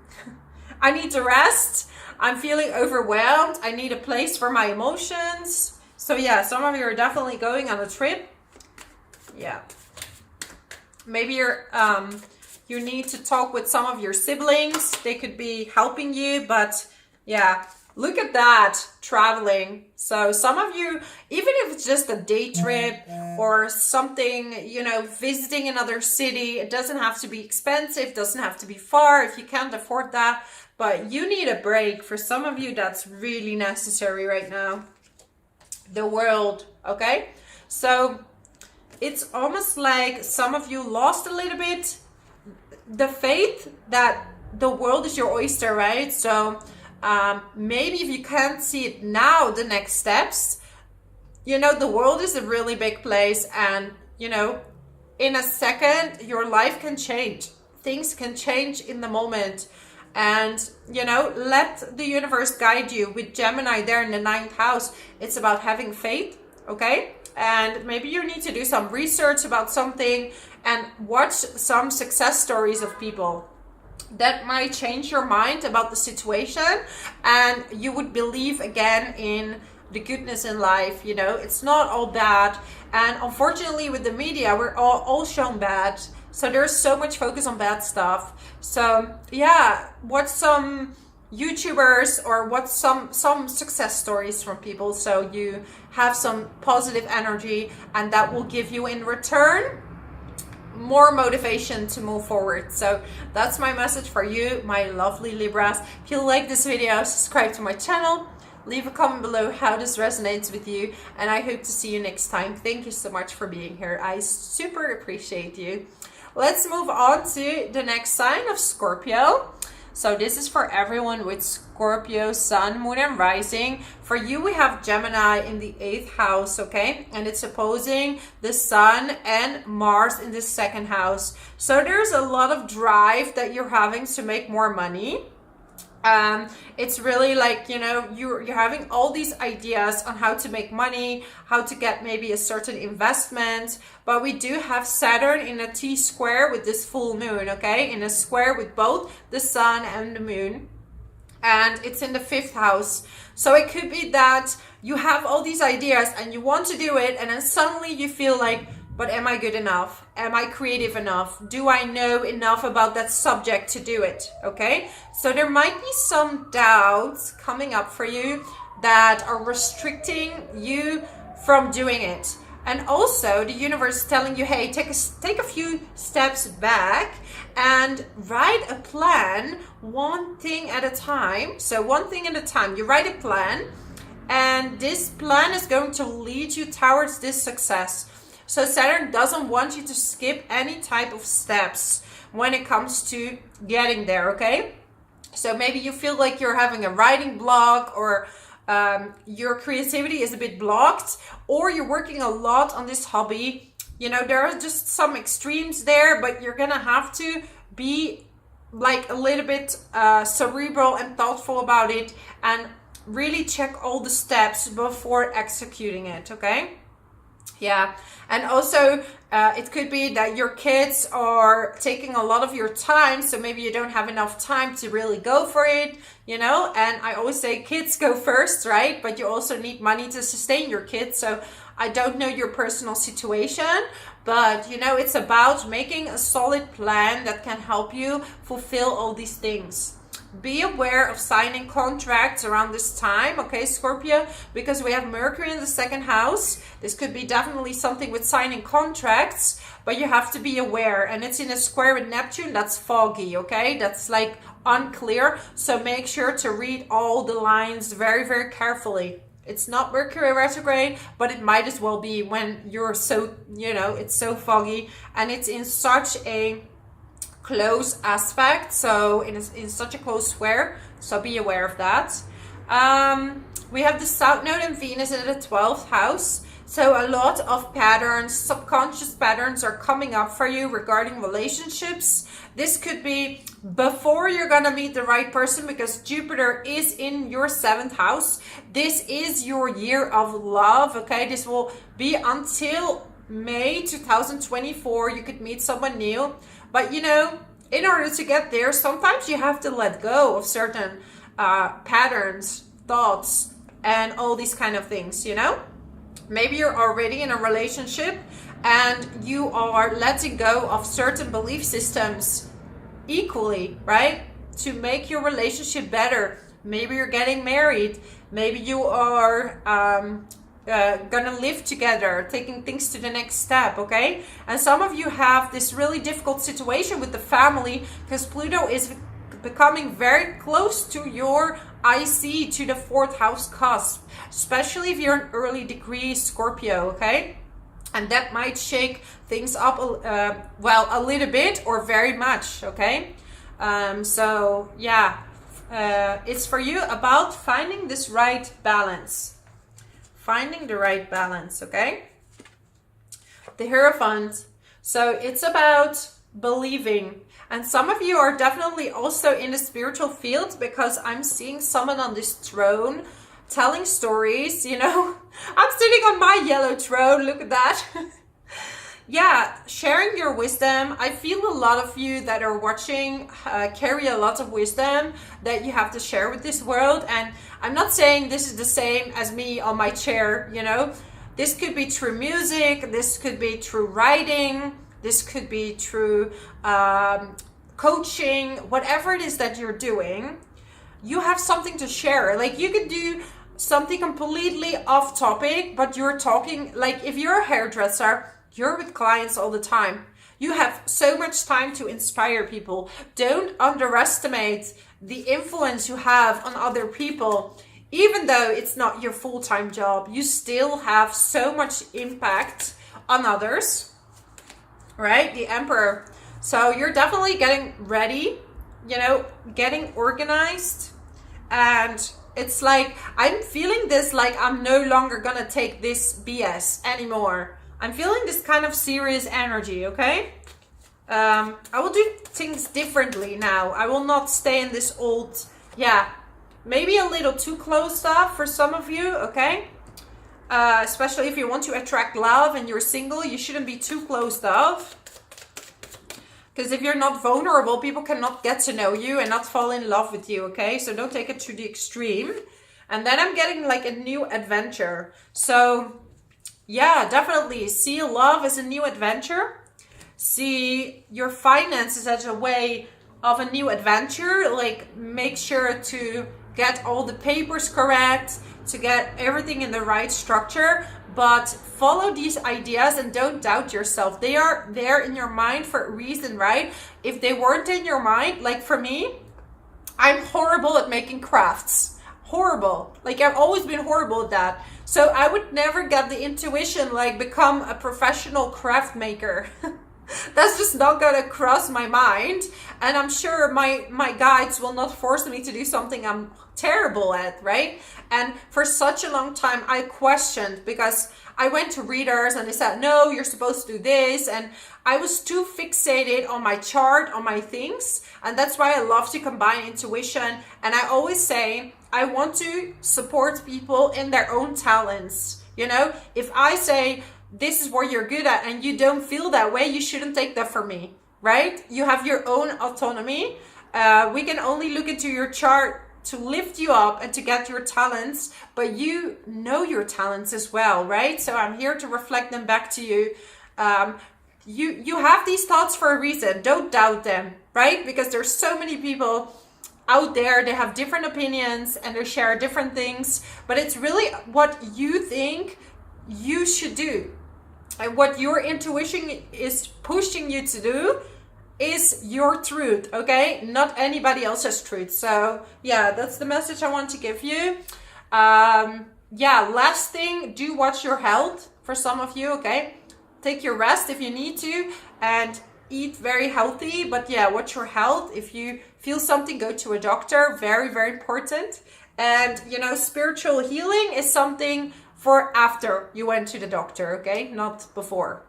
rest. I'm feeling overwhelmed. I need a place for my emotions. So yeah, some of you are definitely going on a trip. Yeah. Maybe you need to talk with some of your siblings. They could be helping you, but yeah, look at that, traveling. So some of you, even if it's just a day trip or something, you know, visiting another city, it doesn't have to be expensive, doesn't have to be far if you can't afford that, but you need a break. For some of you, that's really necessary right now. The world, okay? So it's almost like some of you lost a little bit the faith that the world is your oyster, right? So maybe if you can't see it now, the next steps, you know, the world is a really big place, and you know, in a second your life can change, things can change in the moment. And you know, let the universe guide you. With Gemini there in the 9th house, it's about having faith, okay? And maybe you need to do some research about something and watch some success stories of people that might change your mind about the situation, and you would believe again in the goodness in life. You know, it's not all bad. And unfortunately with the media, we're all shown bad. So there's so much focus on bad stuff. So yeah, watch some YouTubers or watch some success stories from people, so you have some positive energy, and that will give you in return more motivation to move forward. So that's my message for you, my lovely Libras. If you like this video, subscribe to my channel, leave a comment below how this resonates with you, and I hope to see you next time. Thank you so much for being here. I super appreciate you. Let's move on to the next sign of Scorpio. So this is for everyone with Scorpio, Sun, Moon, and Rising. For you, we have Gemini in the 8th house, okay? And it's opposing the Sun and Mars in the 2nd house. So there's a lot of drive that you're having to make more money. It's really like, you know, you're having all these ideas on how to make money, how to get maybe a certain investment, but we do have Saturn in a T-square with this full moon, okay, in a square with both the Sun and the Moon, and it's in the 5th house. So it could be that you have all these ideas and you want to do it, and then suddenly you feel like, but am I good enough? Am I creative enough? Do I know enough about that subject to do it? Okay, so there might be some doubts coming up for you that are restricting you from doing it. And also the universe is telling you, hey, take a few steps back and write a plan, one thing at a time. So one thing at a time, you write a plan, and this plan is going to lead you towards this success. So Saturn doesn't want you to skip any type of steps when it comes to getting there, okay? So maybe you feel like you're having a writing block, or your creativity is a bit blocked, or you're working a lot on this hobby. You know, there are just some extremes there, but you're gonna have to be like a little bit cerebral and thoughtful about it, and really check all the steps before executing it, okay? Yeah. And also it could be that your kids are taking a lot of your time, so maybe you don't have enough time to really go for it, you know. And I always say kids go first, right? But you also need money to sustain your kids. So I don't know your personal situation, but you know, it's about making a solid plan that can help you fulfill all these things. Be aware of signing contracts around this time, okay, Scorpio, because we have Mercury in the second house. This could be definitely something with signing contracts, but you have to be aware. And it's in a square with Neptune. That's foggy, okay? That's like unclear. So make sure to read all the lines very, very carefully. It's not Mercury retrograde, but it might as well be when you're so, you know, it's so foggy and it's in such a close aspect, so in such a close square, so be aware of that. We have the South Node and Venus in the 12th house, so a lot of patterns, subconscious patterns are coming up for you regarding relationships. This could be before you're gonna meet the right person, because Jupiter is in your 7th house. This is your year of love, okay? This will be until May 2024. You could meet someone new. But, you know, in order to get there, sometimes you have to let go of certain patterns, thoughts, and all these kind of things, you know? Maybe you're already in a relationship and you are letting go of certain belief systems equally, right? To make your relationship better. Maybe you're getting married. Maybe you are gonna live together, taking things to the next step, okay? And some of you have this really difficult situation with the family because Pluto is becoming very close to your IC, to the 4th house cusp, especially if you're an early degree Scorpio, okay? And that might shake things up, well, a little bit or very much, okay? So yeah, it's for you about finding this right balance. Finding the right balance, okay? The Hierophant. So it's about believing. And some of you are definitely also in the spiritual field, because I'm seeing someone on this throne telling stories, you know. I'm sitting on my yellow throne, look at that. Yeah, sharing your wisdom. I feel a lot of you that are watching carry a lot of wisdom that you have to share with this world. And I'm not saying this is the same as me on my chair, you know. This could be through music, this could be through writing, this could be through coaching, whatever it is that you're doing. You have something to share. Like, you could do something completely off topic, but you're talking, like if you're a hairdresser, you're with clients all the time. You have so much time to inspire people. Don't underestimate the influence you have on other people. Even though it's not your full-time job, you still have so much impact on others, right? The Emperor. So you're definitely getting ready, you know, getting organized. And it's like, I'm feeling this like I'm no longer gonna take this BS anymore. I'm feeling this kind of serious energy, okay? I will do things differently now. I will not stay in this old, yeah, maybe a little too closed off for some of you, okay? Especially if you want to attract love and you're single, you shouldn't be too closed off. Because if you're not vulnerable, people cannot get to know you and not fall in love with you, okay? So don't take it to the extreme. And then I'm getting like a new adventure. So yeah, definitely see love as a new adventure. See your finances as a way of a new adventure. Like, make sure to get all the papers correct, to get everything in the right structure. But follow these ideas and don't doubt yourself. They are there in your mind for a reason, right? If they weren't in your mind, like for me, I'm horrible at making crafts. Horrible. Like, I've always been horrible at that. So I would never get the intuition, like become a professional craft maker. That's just not gonna cross my mind. And I'm sure my guides will not force me to do something I'm terrible at, right? And for such a long time I questioned, because I went to readers and they said, no, you're supposed to do this. And I was too fixated on my chart, on my things. And that's why I love to combine intuition. And I always say, I want to support people in their own talents. You know, if I say, this is what you're good at and you don't feel that way, you shouldn't take that from me, right? You have your own autonomy. We can only look into your chart to lift you up and to get your talents, but you know your talents as well, right? So I'm here to reflect them back to you. You have these thoughts for a reason. Don't doubt them, right? Because there's so many people out there, they have different opinions and they share different things, but it's really what you think you should do. And what your intuition is pushing you to do is your truth, okay? Not anybody else's truth. So yeah, that's the message I want to give you. Yeah, last thing, do watch your health for some of you, okay? Take your rest if you need to and eat very healthy. But yeah, watch your health. If you feel something, go to a doctor. Very, very important. And you know, spiritual healing is something for after you went to the doctor, okay? Not before.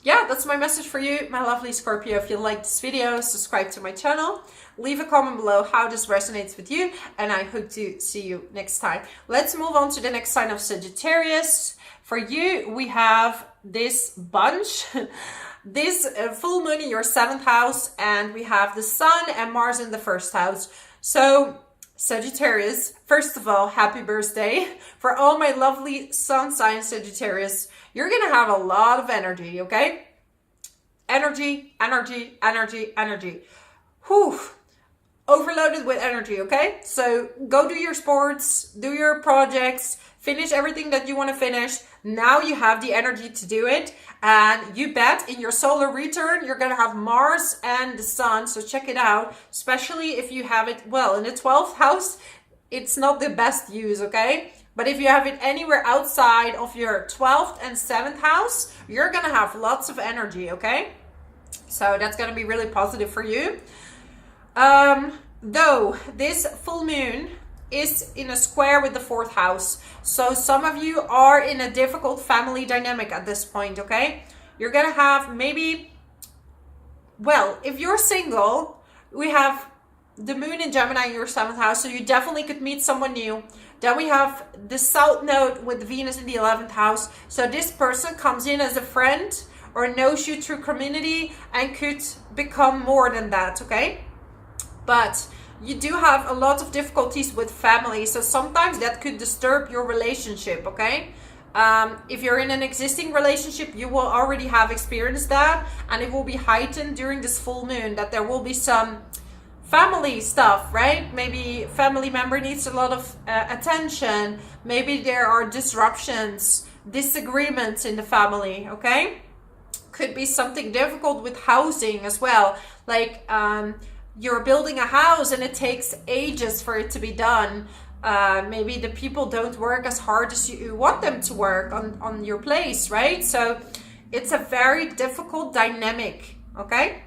Yeah, that's my message for you, my lovely Scorpio. If you like this video, subscribe to my channel. Leave a comment below how this resonates with you, and I hope to see you next time. Let's move on to the next sign of Sagittarius. For you, we have this bunch, this full moon in your 7th house, and we have the Sun and Mars in the 1st house. So Sagittarius, first of all, happy birthday. For all my lovely sun sign Sagittarius, you're going to have a lot of energy, okay? Energy, energy, energy, energy. Whew. Overloaded with energy, okay? So go do your sports, do your projects, finish everything that you want to finish. Now you have the energy to do it. And you bet in your solar return, you're going to have Mars and the Sun. So check it out, especially if you have it, well, in the 12th house, it's not the best use, okay? But if you have it anywhere outside of your 12th and 7th house, you're going to have lots of energy, okay? So that's going to be really positive for you. Though this full moon is in a square with the 4th house. So some of you are in a difficult family dynamic at this point, okay? You're gonna have maybe, well, if you're single, we have the moon in Gemini in your 7th house, so you definitely could meet someone new. Then we have the South Node with Venus in the 11th house. So this person comes in as a friend or knows you through community and could become more than that, okay? But you do have a lot of difficulties with family, so sometimes that could disturb your relationship, okay? If you're in an existing relationship, you will already have experienced that, and it will be heightened during this full moon, that there will be some family stuff, right? Maybe family member needs a lot of attention. Maybe there are disruptions, disagreements in the family, okay? Could be something difficult with housing as well, like you're building a house and it takes ages for it to be done. Maybe the people don't work as hard as you want them to work on your place, right? So it's a very difficult dynamic, okay?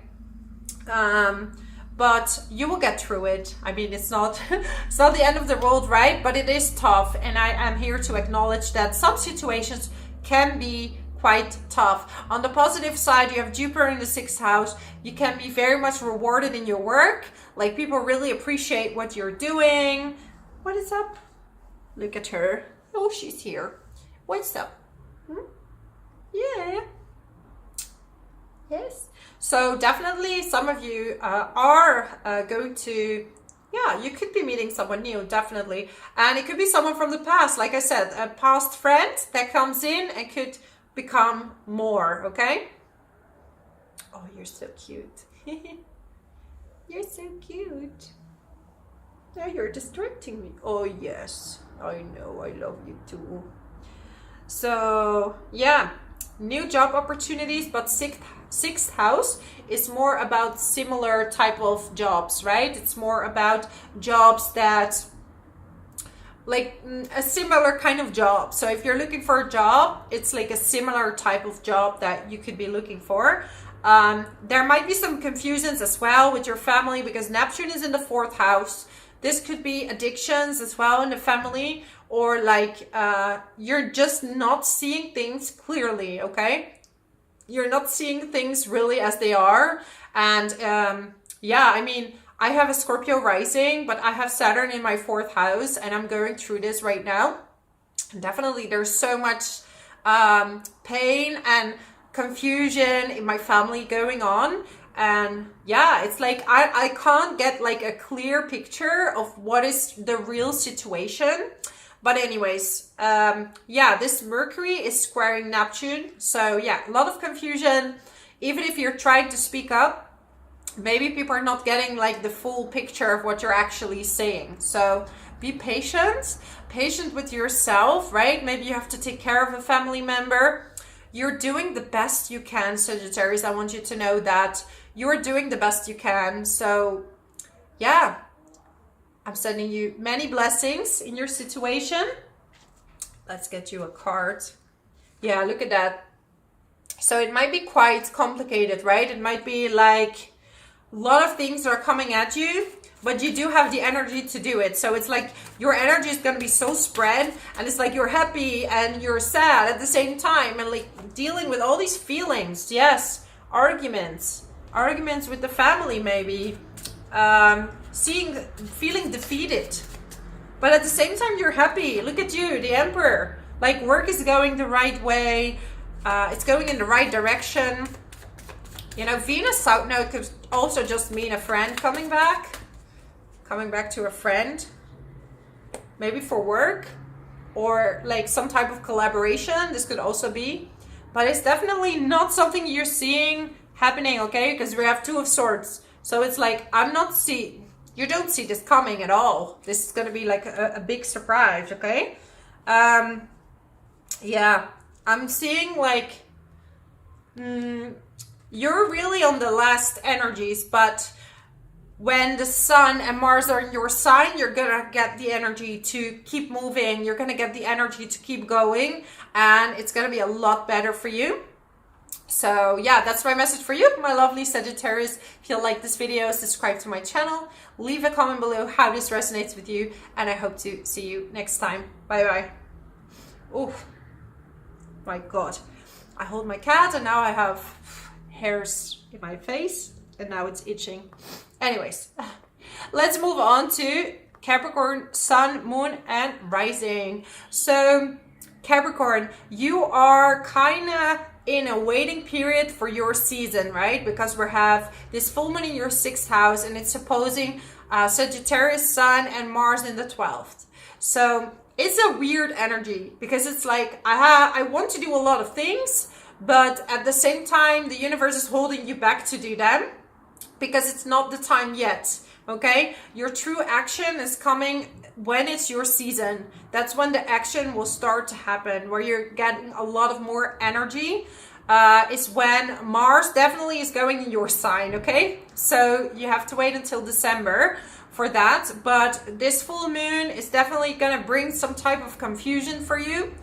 But you will get through it. I mean, it's not it's not the end of the world, right? But it is tough, and I am here to acknowledge that some situations can be quite tough. On the positive side, you have Jupiter in the 6th house. You can be very much rewarded in your work. Like, people really appreciate what you're doing. What is up? Look at her. Oh, she's here. What's up? Yeah. Yes. So definitely some of you are going to, yeah, you could be meeting someone new, definitely. And it could be someone from the past. Like I said, a past friend that comes in and could become more, okay? Oh, you're so cute. You're so cute. Now you're distracting me. Oh, yes. I know. I love you too. So, yeah. New job opportunities, but sixth house is more about similar type of jobs, right? It's more about jobs that like a similar kind of job. So if you're looking for a job, it's like a similar type of job that you could be looking for. There might be some confusions as well with your family because Neptune is in the 4th house. This could be addictions as well in the family, or like you're just not seeing things clearly, okay? You're not seeing things really as they are. And yeah, I mean, I have a Scorpio rising, but I have Saturn in my 4th house, and I'm going through this right now. And definitely there's so much pain and confusion in my family going on. And yeah, it's like I can't get like a clear picture of what is the real situation. But anyways, yeah, this Mercury is squaring Neptune. So yeah, a lot of confusion. Even if you're trying to speak up, maybe people are not getting like the full picture of what you're actually saying. So be patient with yourself, right? Maybe you have to take care of a family member. You're doing the best you can, Sagittarius. I want you to know that you're doing the best you can. So yeah, I'm sending you many blessings in your situation. Let's get you a card. Yeah, look at that. So it might be quite complicated, right? It might be like a lot of things are coming at you, but you do have the energy to do it. So it's like your energy is going to be so spread, and it's like you're happy and you're sad at the same time, and like dealing with all these feelings. Yes, arguments with the family, maybe feeling defeated, but at the same time you're happy. Look at you, the Emperor. Like work is going the right way. It's going in the right direction. You know, Venus South Node could also just mean a friend coming back to a friend, maybe for work or like some type of collaboration. This could also be, but it's definitely not something you're seeing happening, okay? Because we have 2 of Swords. So it's like, you don't see this coming at all. This is going to be like a big surprise, okay? Yeah, I'm seeing like, you're really on the last energies, but when the Sun and Mars are in your sign, you're gonna get the energy to keep moving. You're gonna get the energy to keep going, and it's gonna be a lot better for you. So yeah, that's my message for you, my lovely Sagittarius. If you like this video, subscribe to my channel, leave a comment below how this resonates with you, and I hope to see you next time. Bye bye. Oh my God, I hold my cat and now I have hairs in my face and now it's itching. Anyways, let's move on to Capricorn, Sun, Moon, and Rising. So Capricorn, you are kind of in a waiting period for your season, right? Because we have this full moon in your 6th house, and it's opposing Sagittarius, Sun, and Mars in the 12th. So it's a weird energy because it's like I want to do a lot of things, but at the same time the universe is holding you back to do them because it's not the time yet. Okay, your true action is coming when it's your season. That's when the action will start to happen, where you're getting a lot of more energy. Is when Mars definitely is going in your sign. Okay, so you have to wait until December for that, but this full moon is definitely going to bring some type of confusion for you.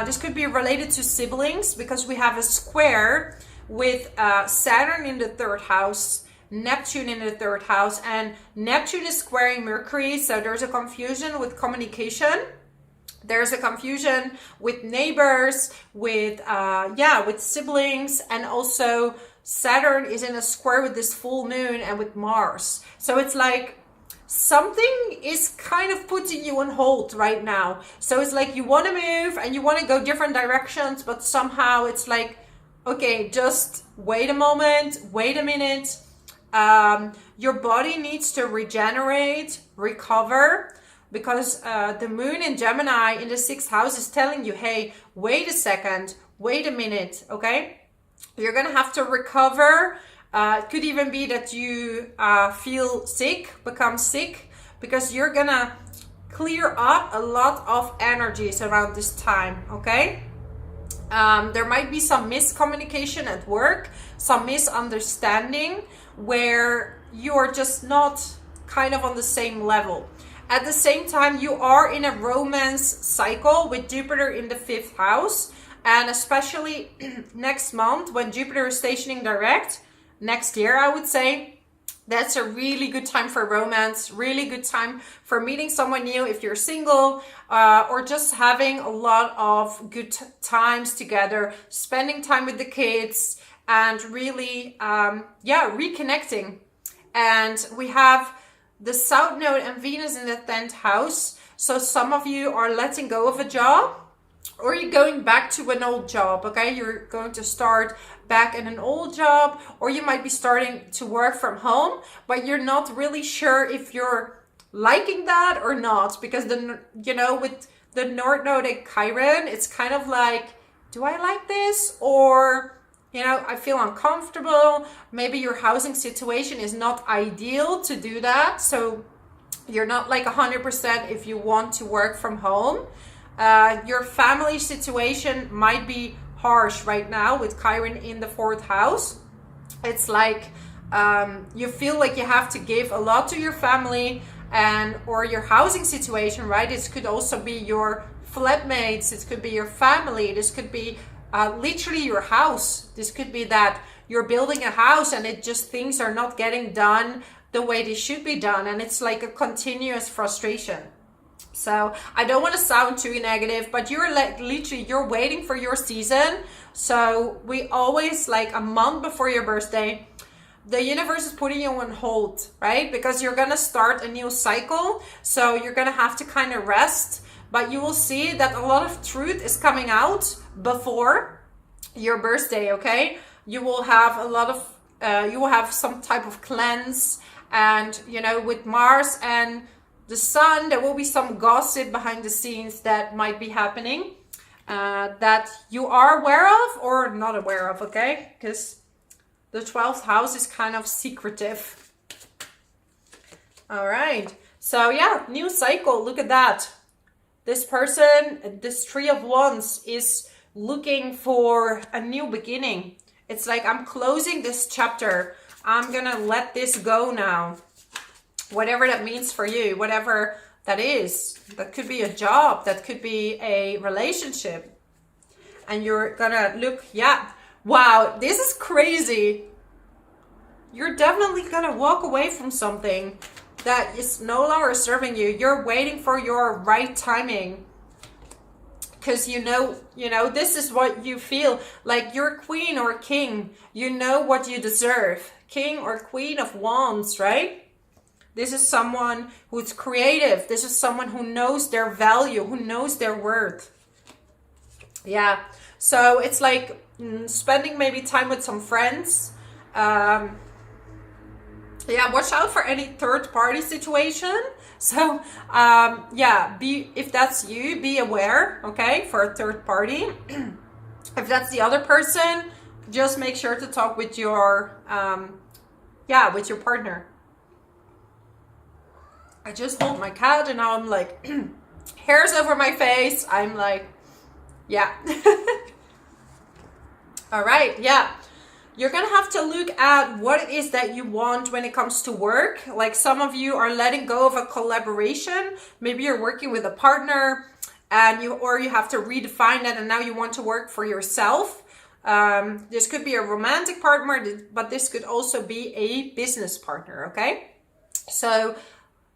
This could be related to siblings because we have a square with Saturn in the 3rd house, Neptune in the 3rd house, and Neptune is squaring Mercury. So there's a confusion with communication. There's a confusion with neighbors, with siblings, and also Saturn is in a square with this full moon and with Mars. So it's like something is kind of putting you on hold right now. So it's like you want to move and you want to go different directions, but somehow it's like, okay, just wait a moment, wait a minute. Your body needs to regenerate, recover, because the moon in Gemini in the 6th house is telling you, hey, wait a second, wait a minute, okay? You're going to have to recover. It could even be that you feel sick, become sick, because you're going to clear up a lot of energies around this time, okay? There might be some miscommunication at work, some misunderstanding where you're just not kind of on the same level. At the same time, you are in a romance cycle with Jupiter in the 5th house. And especially next month when Jupiter is stationing direct, next year I would say, that's a really good time for romance, really good time for meeting someone new if you're single, or just having a lot of good times together, spending time with the kids, and really, reconnecting. And we have the South Node and Venus in the 10th house. So some of you are letting go of a job, or you're going back to an old job, okay? You're going to start back in an old job, or you might be starting to work from home, but you're not really sure if you're liking that or not, because with the North Node and Chiron, it's kind of like, do I like this? Or, I feel uncomfortable. Maybe your housing situation is not ideal to do that. So you're not like 100% if you want to work from home. Your family situation might be harsh right now with Chiron in the 4th house. It's like you feel like you have to give a lot to your family or your housing situation, right? This could also be your flatmates. It could be your family. This could be literally your house. This could be that you're building a house and things are not getting done the way they should be done. And it's like a continuous frustration. So I don't want to sound too negative, but you're like literally, you're waiting for your season. So we always, like a month before your birthday, the universe is putting you on hold, right? Because you're going to start a new cycle. So you're going to have to kind of rest, but you will see that a lot of truth is coming out before your birthday, okay? You will have you will have some type of cleanse, and, with Mars and the Sun, there will be some gossip behind the scenes that might be happening that you are aware of or not aware of, okay? Because the 12th house is kind of secretive. All right. So yeah, new cycle. Look at that. This person, this 3 of Wands, is looking for a new beginning. It's like, I'm closing this chapter. I'm going to let this go now. Whatever that means for you, whatever that is. That could be a job. That could be a relationship. And you're going to look, wow, this is crazy. You're definitely going to walk away from something that is no longer serving you. You're waiting for your right timing. Because this is what you feel like. You're queen or king. You know what you deserve. King or queen of wands, right? This is someone who's creative. This is someone who knows their value, who knows their worth. Yeah. So it's like spending maybe time with some friends. Watch out for any third party situation. So, if that's you, be aware, okay, for a third party. If that's the other person, just make sure to talk with your, with your partner. I just hold my cat and now I'm like, hairs over my face. I'm like, yeah. All right, yeah. You're going to have to look at what it is that you want when it comes to work. Like some of you are letting go of a collaboration. Maybe you're working with a partner and you have to redefine that, and now you want to work for yourself. This could be a romantic partner, but this could also be a business partner, okay? So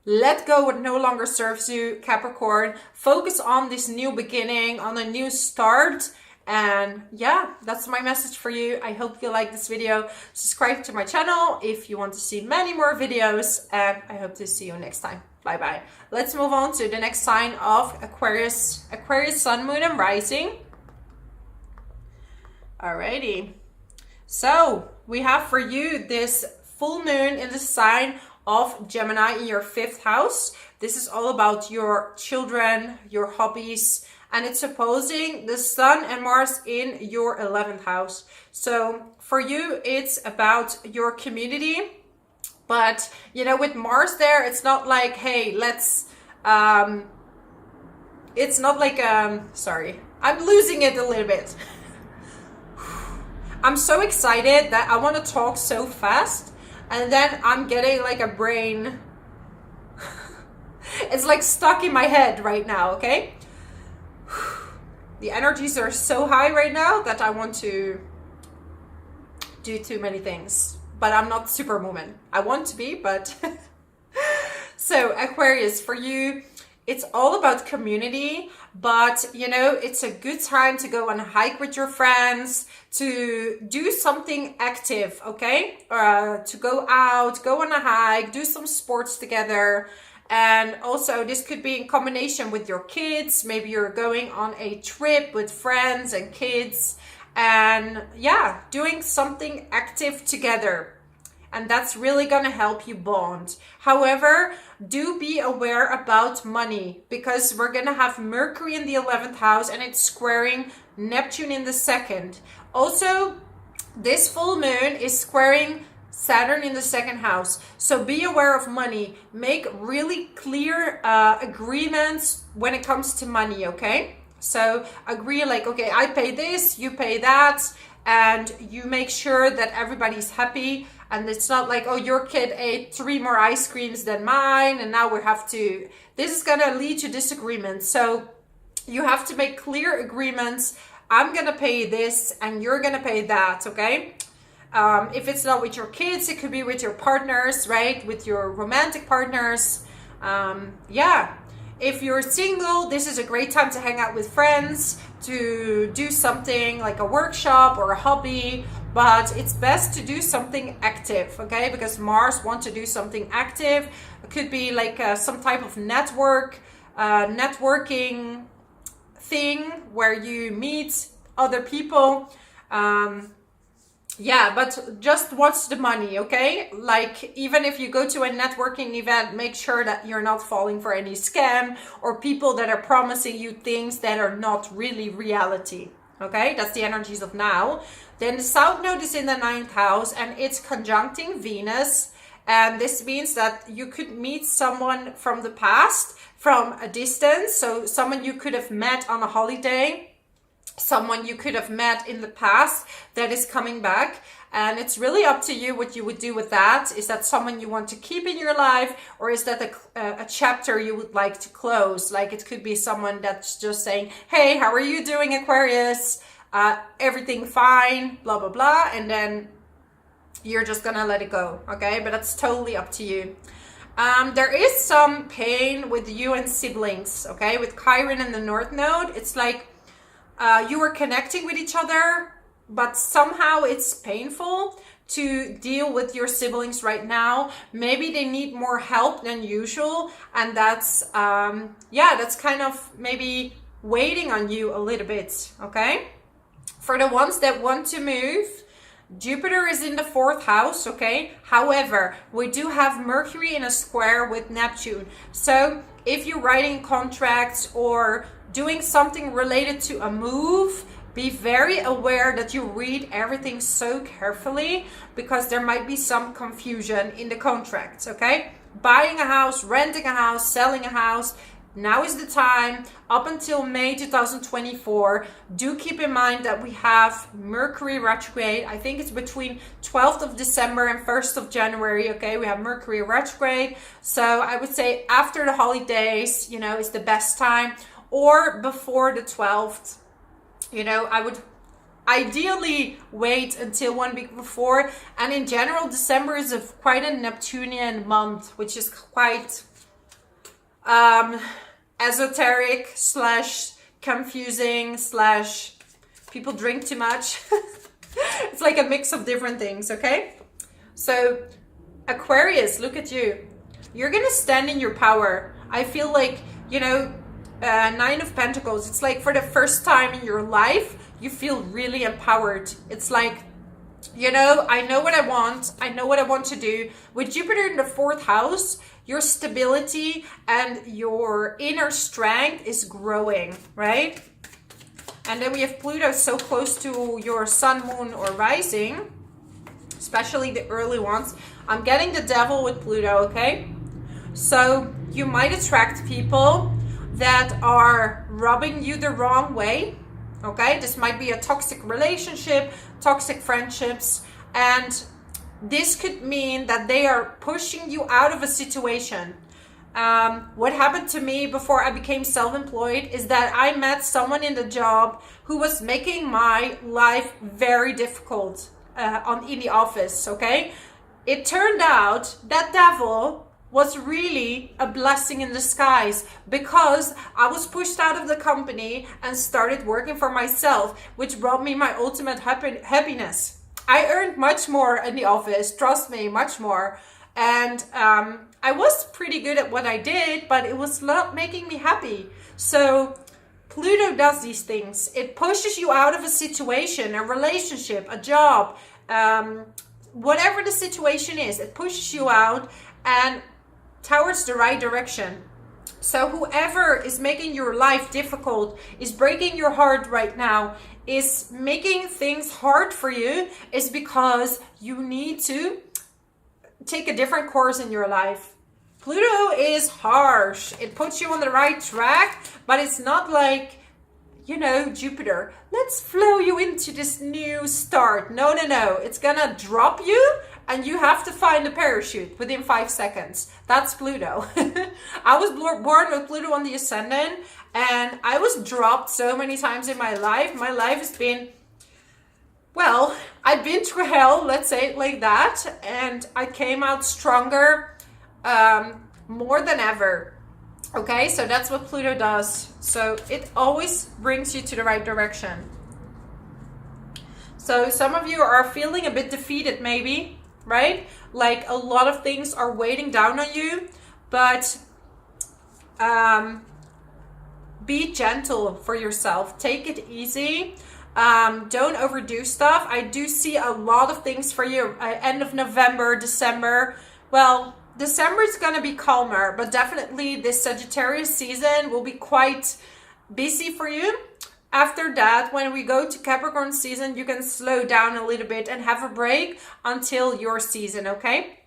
let go what no longer serves you, Capricorn. Focus on this new beginning, on a new start. And yeah, that's my message for you. I hope you like this video. Subscribe to my channel if you want to see many more videos, and I hope to see you next time. Bye bye. Let's move on to the next sign of Aquarius. Aquarius, Sun, Moon, and Rising. Alrighty. So we have for you this full moon in the sign of Gemini in your 5th house. This is all about your children, your hobbies, and it's opposing the Sun and Mars in your 11th house. So for you, it's about your community. But, with Mars there, it's not like, hey, let's, it's not like, sorry, I'm losing it a little bit. I'm so excited that I want to talk so fast. And then I'm getting like a brain. It's like stuck in my head right now, okay? The energies are so high right now that I want to do too many things. But I'm not Superwoman. I want to be, but... So Aquarius, for you, it's all about community, but you know, it's a good time to go on a hike with your friends, to do something active, okay? To go out, go on a hike, do some sports together. And also this could be in combination with your kids. Maybe you're going on a trip with friends and kids, and yeah, doing something active together. And that's really going to help you bond. However, do be aware about money, because we're going to have Mercury in the 11th house and it's squaring Neptune in the 2nd. Also, this full moon is squaring Saturn in the 2nd house. So be aware of money. Make really clear agreements when it comes to money, okay? So agree like, okay, I pay this, you pay that, and you make sure that everybody's happy. And it's not like, oh, your kid ate 3 more ice creams than mine, and now we have to... This is going to lead to disagreements. So you have to make clear agreements. I'm going to pay this, and you're going to pay that, okay? If it's not with your kids, it could be with your partners, right? With your romantic partners. Yeah. If you're single, this is a great time to hang out with friends, to do something like a workshop or a hobby. But it's best to do something active, okay? Because Mars wants to do something active. It could be like some type of networking thing where you meet other people. Yeah, but just watch the money, okay? Like, even if you go to a networking event, make sure that you're not falling for any scam or people that are promising you things that are not really reality. Okay, that's the energies of now. Then the South Node is in the 9th house and it's conjuncting Venus. And this means that you could meet someone from the past, from a distance. So someone you could have met on a holiday, someone you could have met in the past that is coming back. And it's really up to you what you would do with that. Is that someone you want to keep in your life, or is that a chapter you would like to close? Like, it could be someone that's just saying, hey, how are you doing, Aquarius? Everything fine, blah, blah, blah. And then you're just gonna let it go, okay? But that's totally up to you. There is some pain with you and siblings, okay? With Chiron and the North Node, it's like you are connecting with each other, but somehow it's painful to deal with your siblings right now. Maybe they need more help than usual, and that's yeah, that's kind of maybe waiting on you a little bit, okay? For the ones that want to move, Jupiter is in the 4th house, okay? However, we do have Mercury in a square with Neptune. So if you're writing contracts or doing something related to a move, be very aware that you read everything so carefully, because there might be some confusion in the contracts, okay? Buying a house, renting a house, selling a house, now is the time. Up until May 2024, do keep in mind that we have Mercury retrograde. I think it's between 12th of December and 1st of January, okay? We have Mercury retrograde. So I would say after the holidays, you know, is the best time, or before the 12th. You know, I would ideally wait until 1 week before. And in general, December is quite a Neptunian month, which is quite esoteric / confusing / people drink too much. It's like a mix of different things, okay? So Aquarius, look at you. You're gonna stand in your power. I feel like, you know, 9 of Pentacles, it's like for the first time in your life, you feel really empowered. It's like, you know, I know what I want. I know what I want to do. With Jupiter in the 4th house, your stability and your inner strength is growing, right? And then we have Pluto so close to your sun, moon, or rising, especially the early ones. I'm getting the devil with Pluto, okay? So you might attract people that are rubbing you the wrong way, okay? This might be a toxic relationship, toxic friendships, and this could mean that they are pushing you out of a situation. What happened to me before I became self-employed is that I met someone in the job who was making my life very difficult in the office, okay? It turned out that devil was really a blessing in disguise, because I was pushed out of the company and started working for myself, which brought me my ultimate happiness. I earned much more in the office, trust me, much more. And I was pretty good at what I did, but it was not making me happy. So Pluto does these things. It pushes you out of a situation, a relationship, a job, whatever the situation is. It pushes you out and towards the right direction. So whoever is making your life difficult, is breaking your heart right now, is making things hard for you, is because you need to take a different course in your life. Pluto is harsh. It puts you on the right track, but it's not like, you know, Jupiter, let's flow you into this new start. No, no, no. It's gonna drop you and you have to find a parachute within 5 seconds. That's Pluto. I was born with Pluto on the ascendant, and I was dropped so many times in my life. My life has been, well, I've been through hell, let's say it like that, and I came out stronger, more than ever. Okay, so that's what Pluto does. So it always brings you to the right direction. So some of you are feeling a bit defeated maybe, right? Like a lot of things are weighing down on you, but be gentle for yourself. Take it easy. Don't overdo stuff. I do see a lot of things for you. End of November, December. Well, December is going to be calmer, but definitely this Sagittarius season will be quite busy for you. After that, when we go to Capricorn season, you can slow down a little bit and have a break until your season, okay?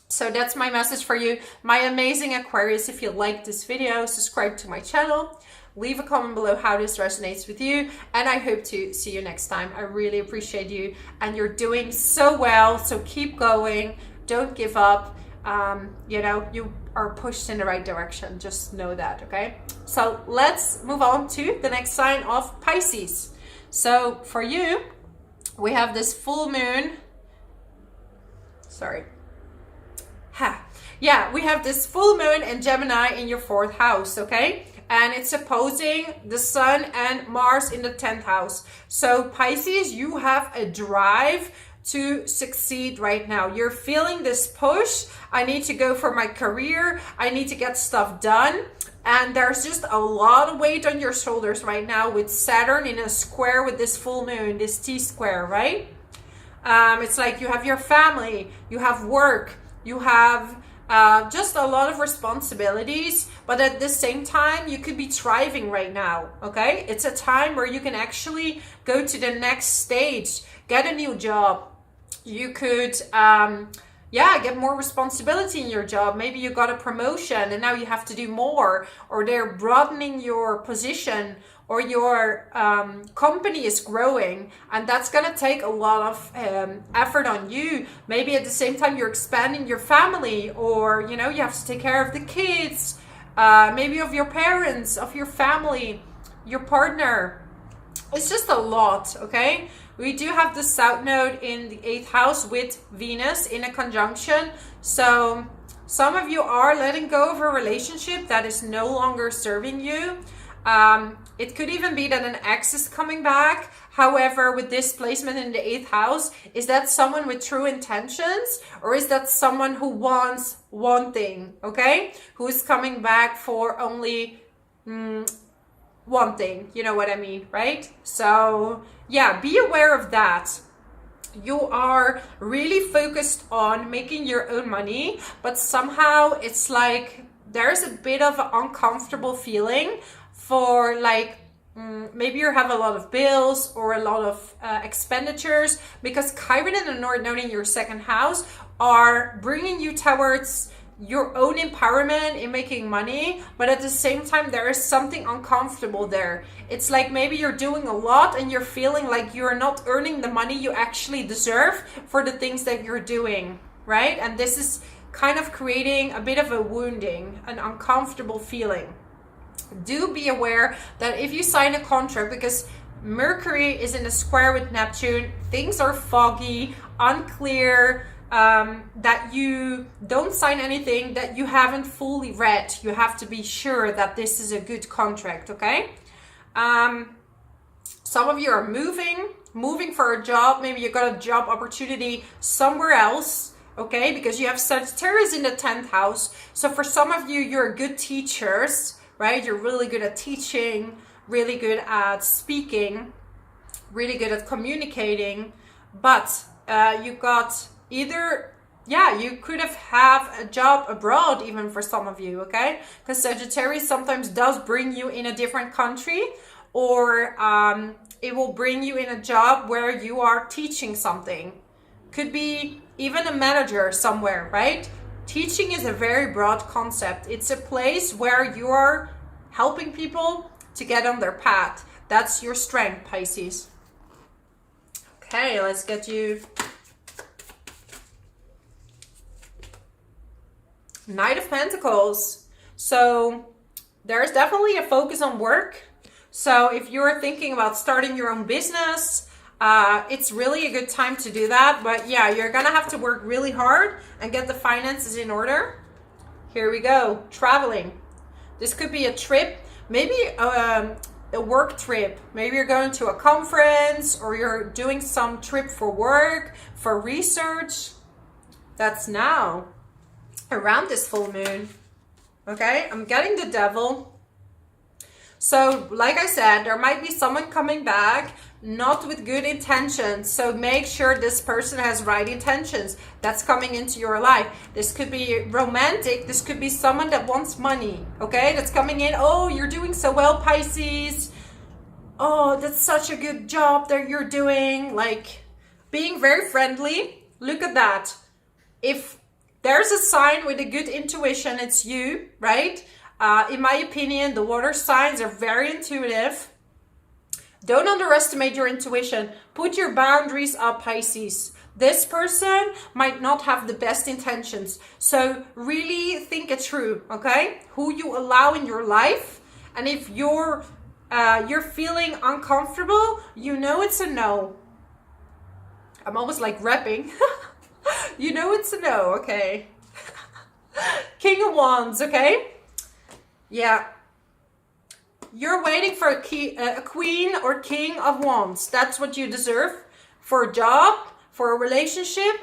So that's my message for you, my amazing Aquarius. If you like this video, subscribe to my channel. Leave a comment below how this resonates with you, and I hope to see you next time. I really appreciate you, and you're doing so well, so keep going. Don't give up. You know, you are pushed in the right direction. Just know that, okay? So let's move on to the next sign of Pisces. So for you, we have this full moon. Sorry. Yeah, we have this full moon in Gemini in your 4th house, okay? And it's opposing the Sun and Mars in the 10th house. So Pisces, you have a drive to succeed right now. You're feeling this push. I need to go for my career. I need to get stuff done. And there's just a lot of weight on your shoulders right now with Saturn in a square with this full moon, this T-square, right? It's like you have your family, you have work, you have just a lot of responsibilities, but at the same time, you could be thriving right now, okay? It's a time where you can actually go to the next stage, get a new job. You could, get more responsibility in your job. Maybe you got a promotion and now you have to do more, or they're broadening your position, or your company is growing, and that's gonna take a lot of effort on you. Maybe at the same time you're expanding your family, or you know, you have to take care of the kids, maybe of your parents, of your family, your partner. It's just a lot, okay? We do have the South Node in the 8th house with Venus in a conjunction. So some of you are letting go of a relationship that is no longer serving you. It could even be that an ex is coming back. However, with this placement in the 8th house, is that someone with true intentions, or is that someone who wants one thing, okay? Who is coming back for only one thing, you know what I mean, right? So yeah, be aware of that. You are really focused on making your own money, but somehow it's like there's a bit of an uncomfortable feeling for like, maybe you have a lot of bills or a lot of expenditures, because Chiron and the North Node in your 2nd house are bringing you towards your own empowerment in making money, but at the same time there is something uncomfortable there. It's like maybe you're doing a lot and you're feeling like you're not earning the money you actually deserve for the things that you're doing, right? And this is kind of creating a bit of a wounding, an uncomfortable feeling. Do be aware that if you sign a contract, because Mercury is in a square with Neptune, things are foggy, unclear, that you don't sign anything that you haven't fully read. You have to be sure that this is a good contract, okay? Some of you are moving for a job. Maybe you got a job opportunity somewhere else, okay? Because you have Sagittarius in the 10th house. So for some of you, you're good teachers, right? You're really good at teaching, really good at speaking, really good at communicating, but you got either, you could have a job abroad even for some of you, okay? Because Sagittarius sometimes does bring you in a different country, or it will bring you in a job where you are teaching something. Could be even a manager somewhere, right? Teaching is a very broad concept. It's a place where you are helping people to get on their path. That's your strength, Pisces. Okay, let's get you Knight of Pentacles. So there's definitely a focus on work. So if you're thinking about starting your own business, it's really a good time to do that. But yeah, you're gonna have to work really hard and get the finances in order. Here we go, traveling. This could be a trip, maybe a work trip. Maybe you're going to a conference, or you're doing some trip for work, for research. That's now around this full moon. Okay, I'm getting the Devil. So like I said, there might be someone coming back not with good intentions. So make sure this person has right intentions that's coming into your life. This could be romantic. This could be someone that wants money, okay? That's coming in. Oh, you're doing so well, Pisces. Oh, that's such a good job that you're doing. Like, being very friendly. Look at that. If there's a sign with a good intuition, it's you, right? In my opinion, the water signs are very intuitive. Don't underestimate your intuition. Put your boundaries up, Pisces. This person might not have the best intentions. So really think it through, okay? Who you allow in your life. And if you're feeling uncomfortable, you know it's a no. I'm almost like rapping. You know it's a no, okay? King of Wands, okay? Yeah. You're waiting for a queen or king of wands. That's what you deserve for a job, for a relationship,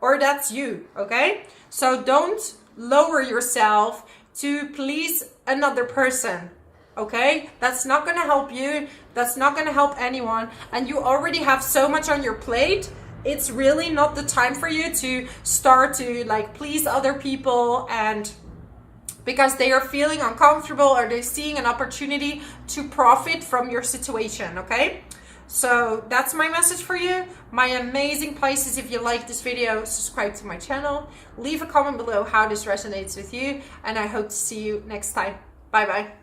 or that's you, okay? So don't lower yourself to please another person, okay? That's not going to help you. That's not going to help anyone. And you already have so much on your plate. It's really not the time for you to start to like please other people, and because they are feeling uncomfortable, or they're seeing an opportunity to profit from your situation, okay? So that's my message for you, my amazing Pisces. If you like this video, subscribe to my channel, leave a comment below how this resonates with you, and I hope to see you next time. Bye bye.